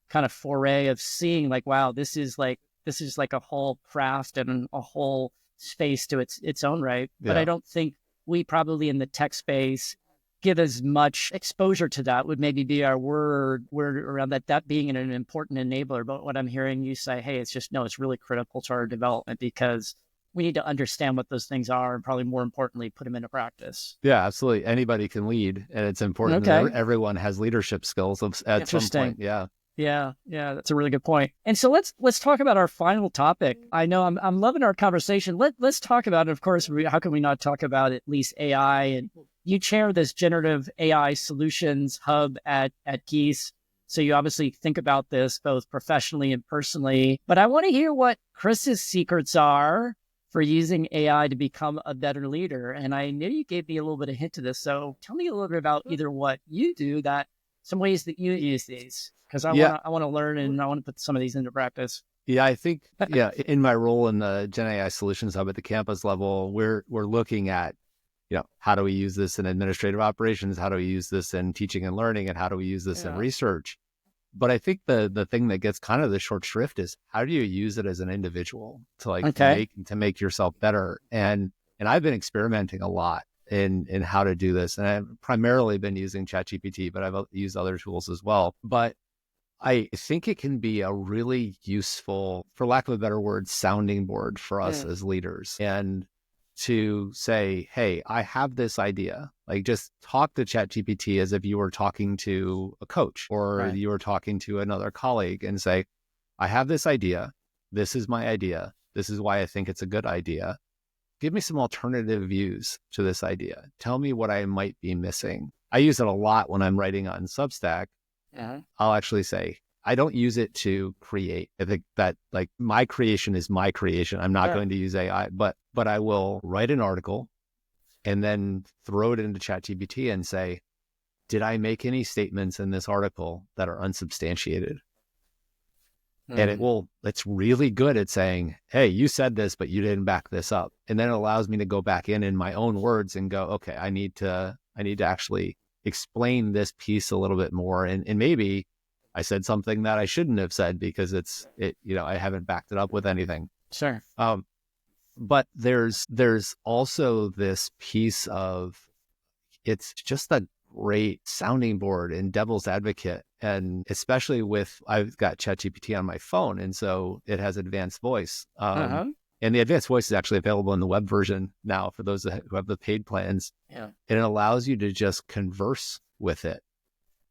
kind of foray of seeing like, wow, this is like a whole craft and a whole space to its own right. But I don't think we probably in the tech space give as much exposure to that. Would maybe be our word around that being an important enabler. But what I'm hearing you say, hey, it's really critical to our development because we need to understand what those things are and probably more importantly, put them into practice. Yeah, absolutely. Anybody can lead, and it's important that everyone has leadership skills at some point. Yeah. Yeah, that's a really good point. And so let's talk about our final topic. I know I'm loving our conversation. Let's talk about it. Of course, how can we not talk about at least AI? And you chair this generative AI solutions hub at Gies. So you obviously think about this both professionally and personally. But I want to hear what Chris's secrets are for using AI to become a better leader. And I know you gave me a little bit of hint to this. So tell me a little bit about either what you do, some ways that you use these. Because I want to learn and I want to put some of these into practice. Yeah, I think in my role in the Gen AI Solutions Hub at the campus level, we're looking at how do we use this in administrative operations, how do we use this in teaching and learning, and how do we use this in research. But I think the thing that gets kind of the short shrift is how do you use it as an individual to make yourself better. And I've been experimenting a lot in how to do this, and I've primarily been using ChatGPT, but I've used other tools as well. But I think it can be a really useful, for lack of a better word, sounding board for us as leaders. And to say, hey, I have this idea, like just talk to ChatGPT as if you were talking to a coach or you were talking to another colleague and say, I have this idea. This is my idea. This is why I think it's a good idea. Give me some alternative views to this idea. Tell me what I might be missing. I use it a lot when I'm writing on Substack. I'll actually say, I don't use it to create. I think that like my creation is my creation. I'm not going to use AI, but I will write an article and then throw it into ChatGPT and say, did I make any statements in this article that are unsubstantiated? And it's really good at saying, hey, you said this, but you didn't back this up. And then it allows me to go back in my own words and go, okay, I need to actually explain this piece a little bit more. And maybe I said something that I shouldn't have said because I haven't backed it up with anything. Sure. But there's also this piece of, it's just a great sounding board and devil's advocate. And especially I've got ChatGPT on my phone. And so it has advanced voice. And the advanced voice is actually available in the web version now for those who have the paid plans. Yeah. And it allows you to just converse with it.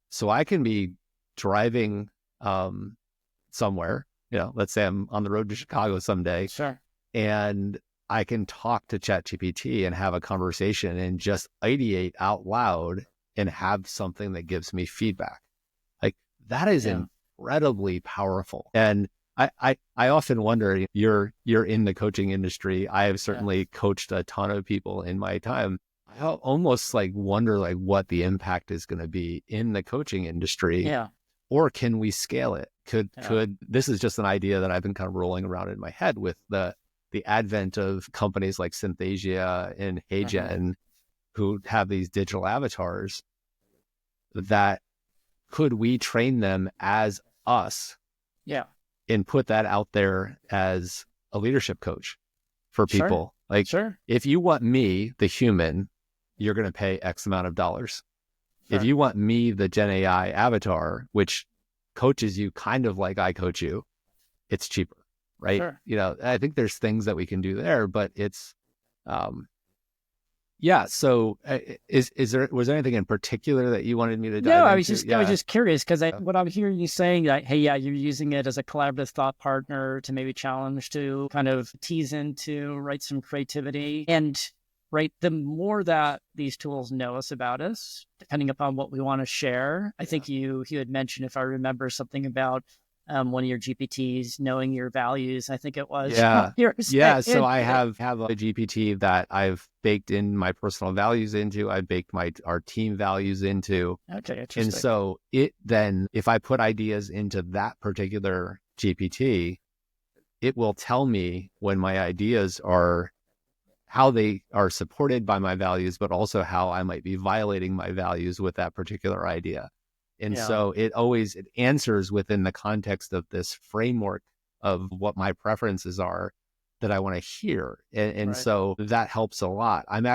So I can be driving somewhere, let's say I'm on the road to Chicago someday. Sure. And I can talk to ChatGPT and have a conversation and just ideate out loud and have something that gives me feedback. Like that is incredibly powerful. And I often wonder, you're in the coaching industry. I have certainly coached a ton of people in my time. I almost wonder what the impact is going to be in the coaching industry. Yeah. Or can we scale it? Could this is just an idea that I've been kind of rolling around in my head with the advent of companies like Synthesia and HeyGen who have these digital avatars, that could we train them as us? Yeah. And put that out there as a leadership coach for people. If you want me, the human, you're going to pay X amount of dollars. Sure. If you want me, the Gen AI avatar, which coaches you kind of like I coach you, it's cheaper, right? Sure. I think there's things that we can do there, but it's, So was there anything in particular that you wanted me to dive into? I was just curious because what I'm hearing you saying that, hey, you're using it as a collaborative thought partner to maybe challenge, to kind of tease into, some creativity. And the more that these tools know us about us, depending upon what we want to share, I think you had mentioned, if I remember, something about one of your GPTs, knowing your values, I think it was. Yeah. You were Yeah. saying. So I have a GPT that I've baked in my personal values into. I've baked our team values into. Okay, And interesting. so it then, if I put ideas into that particular GPT, it will tell me when my ideas are, how they are supported by my values, but also how I might be violating my values with that particular idea. And Yeah, so it answers within the context of this framework of what my preferences are that I want to hear. And right. so that helps a lot. I'm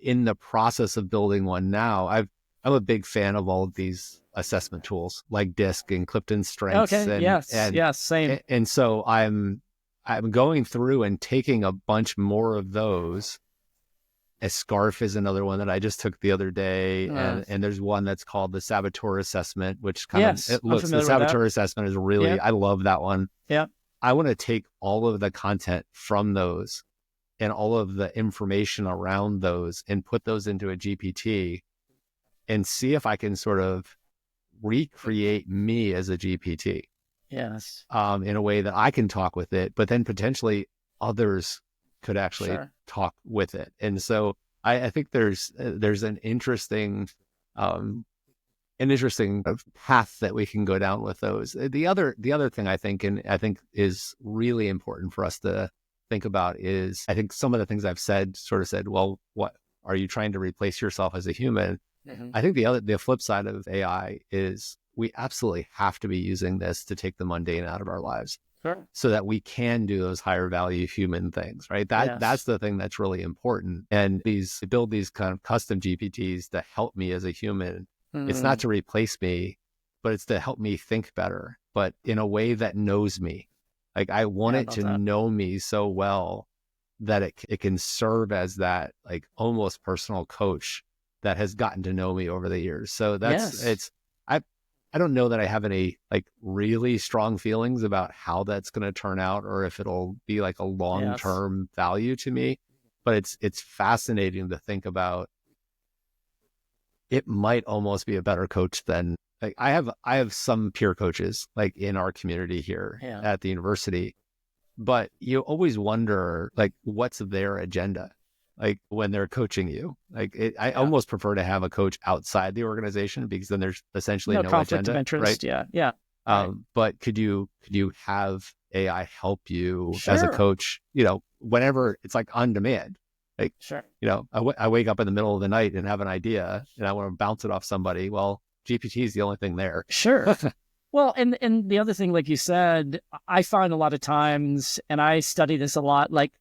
in the process of building one now. I'm a big fan of all of these assessment tools like DISC and Clifton Strengths, Okay, yes, yes, same. and so I'm going through and taking a bunch more of those. A SCARF is another one that I just took the other day, Uh, and there's one that's called the Saboteur Assessment, which yes, I'm the familiar with that. Saboteur Assessment is really, Yeah, I love that one. yeah, I want to take all of the content from those and all of the information around those and put those into a GPT and see if I can sort of recreate me as a GPT yes, in a way that I can talk with it, but then potentially others could actually sure. talk with it. And so I think there's um, an interesting path that we can go down with those. The other thing I think, and I think is really important for us to think about is, I think some of the things I've said, well, what are you trying to replace yourself as a human? Hmm. I think the flip side of AI is we absolutely have to be using this to take the mundane out of our lives Sure. so that we can do those higher value human things, right? That's Yes. the thing that's really important. And build these kind of custom GPTs to help me as a human. It's not Mm, to replace me, but it's to help me think better, but in a way that knows me. Like I want yeah, I it love to that. know me so well that it can serve as that like almost personal coach that has gotten to know me over the years. So Yes. I I don't know that I have any like really strong feelings about how that's going to turn out or if it'll be like a Yes. long-term value to me, but it's fascinating to think about. It might almost be a better coach than, like, I have some peer coaches like in our community here Yeah. at the university, but you always wonder like what's their agenda, like when they're coaching you. I Yeah. almost prefer to have a coach outside the organization because then there's essentially No no conflict of agenda, right? interest. Yeah. Yeah. Right. But could you have AI help you as a Sure. coach? You know, whenever it's like on demand, like, Sure. you know, I wake up in the middle of the night and have an idea and I want to bounce it off somebody. Well, GPT is the only thing there. Sure. Well, and the other thing, like you said, I find a lot of times, and I study this a lot, like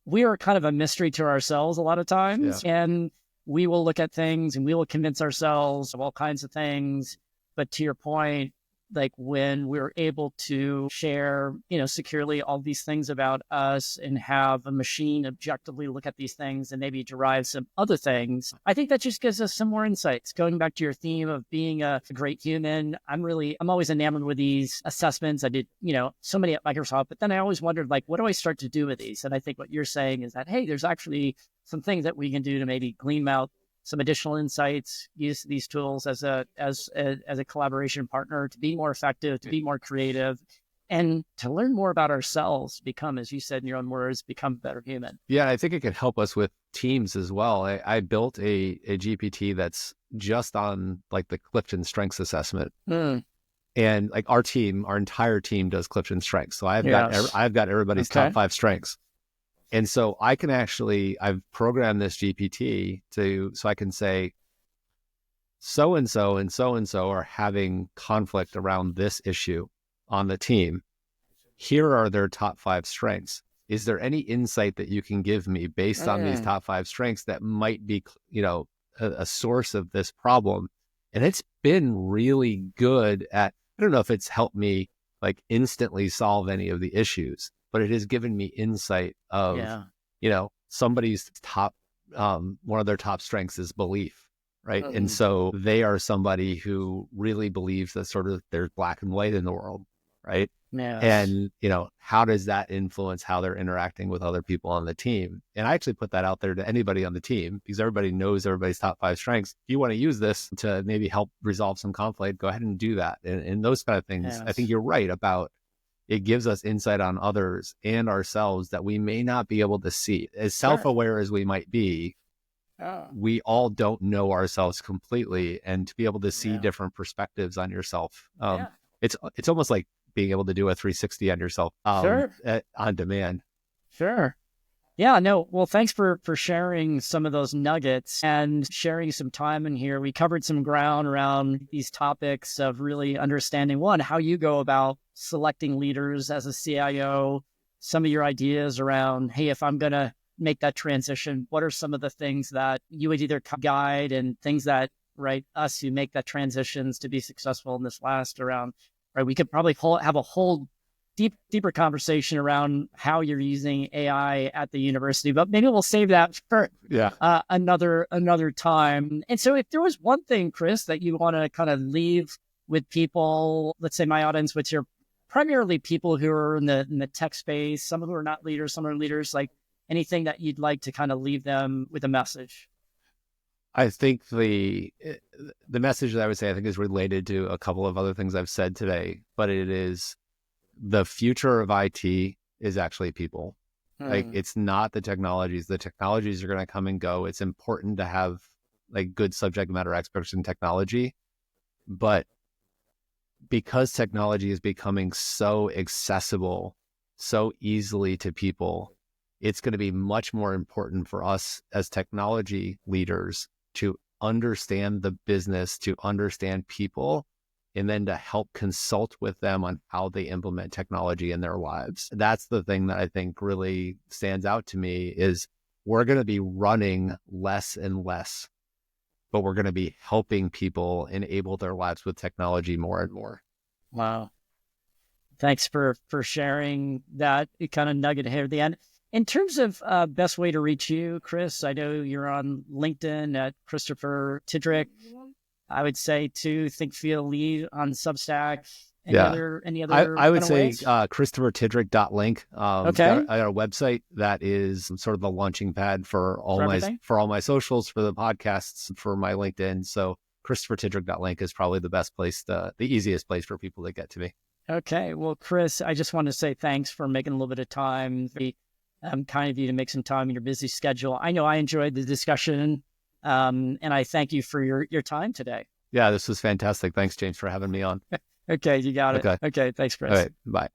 we are kind of a mystery to ourselves a lot of Yeah. times, and we will look at things and we will convince ourselves of all kinds of things. But to your point, like when we're able to share, securely all these things about us and have a machine objectively look at these things and maybe derive some other things, I think that just gives us some more insights. Going back to your theme of being a great human, I'm always enamored with these assessments. I did, so many at Microsoft, but then I always wondered, like, what do I start to do with these? And I think what you're saying is that, hey, there's actually some things that we can do to maybe glean out some additional insights, use these tools as a collaboration partner to be more effective, to be more creative, and to learn more about ourselves, become, as you said in your own words, become a better human. Yeah, I think it can help us with teams as well. I built a GPT that's just on like the Clifton Strengths Assessment, Mm, and like our entire team does Clifton Strengths. So yes. I've got everybody's top Okay. 5 strengths, and so I've programmed this GPT so I can say so and so and so and so are having conflict around this issue on the team. Here are their top 5 strengths. Is there any insight that you can give me based on these Mm, top 5 strengths that might be, a source of this problem? And it's been really good at, I don't know if it's helped me like instantly solve any of the issues, but it has given me insight of, yeah. somebody's one of their top strengths is belief, right? And Mm, so they are somebody who really believes that sort of there's black and white in the world, right? Yes. And, how does that influence how they're interacting with other people on the team? And I actually put that out there to anybody on the team because everybody knows everybody's top 5 strengths. If you want to use this to maybe help resolve some conflict, go ahead and do that. And those kind of things, I think Yes. you're right about. It gives us insight on others and ourselves that we may not be able to see. As Sure. self-aware as we might be, Oh, we all don't know ourselves completely, and to be able to see yeah. different perspectives on yourself, Yeah. it's almost like being able to do a 360 on yourself, Sure. on demand. Sure. Yeah, no. Well, thanks for sharing some of those nuggets and sharing some time in here. We covered some ground around these topics of really understanding one, how you go about selecting leaders as a CIO, some of your ideas around, hey, if I'm going to make that transition, what are some of the things that you would either guide and things that, right, us who make that transitions to be successful in this last around, right? We could probably have a whole deeper conversation around how you're using AI at the university, but maybe we'll save that for Yeah. another time. And so, if there was one thing, Chris, that you want to kind of leave with people, let's say my audience, which are primarily people who are in the tech space, some who are not leaders, some are leaders, like anything that you'd like to kind of leave them with a message. I think the message that I would say, I think, is related to a couple of other things I've said today, but it is the future of IT is actually people. Like, Hmm. it's not the technologies. The technologies are going to come and go. It's important to have like good subject matter experts in technology, but because technology is becoming so accessible so easily to people, it's going to be much more important for us as technology leaders to understand the business, to understand people, and then to help consult with them on how they implement technology in their lives. That's the thing that I think really stands out to me is we're going to be running less and less, but we're going to be helping people enable their lives with technology more and more. Wow. Thanks for sharing that kind of nugget here at the end. In terms of best way to reach you, Chris, I know you're on LinkedIn at Christopher Tidrick. I would say too, think feel lead on Substack. Yeah. Any I, other I would kind of say ways? ChristopherTidrick.link. Okay, I got a website that is sort of the launching pad for for everything. all my socials, for the podcasts, for my LinkedIn. So ChristopherTidrick.link is probably the easiest place for people to get to me. Okay, well, Chris, I just want to say thanks for making a little bit of time. Very kind of you to make some time in your busy schedule. I know I enjoyed the discussion, and I thank you for your time today. Yeah, this was fantastic. Thanks, James, for having me on. Okay, you got it. Okay. Okay, thanks, All Chris. right. Bye.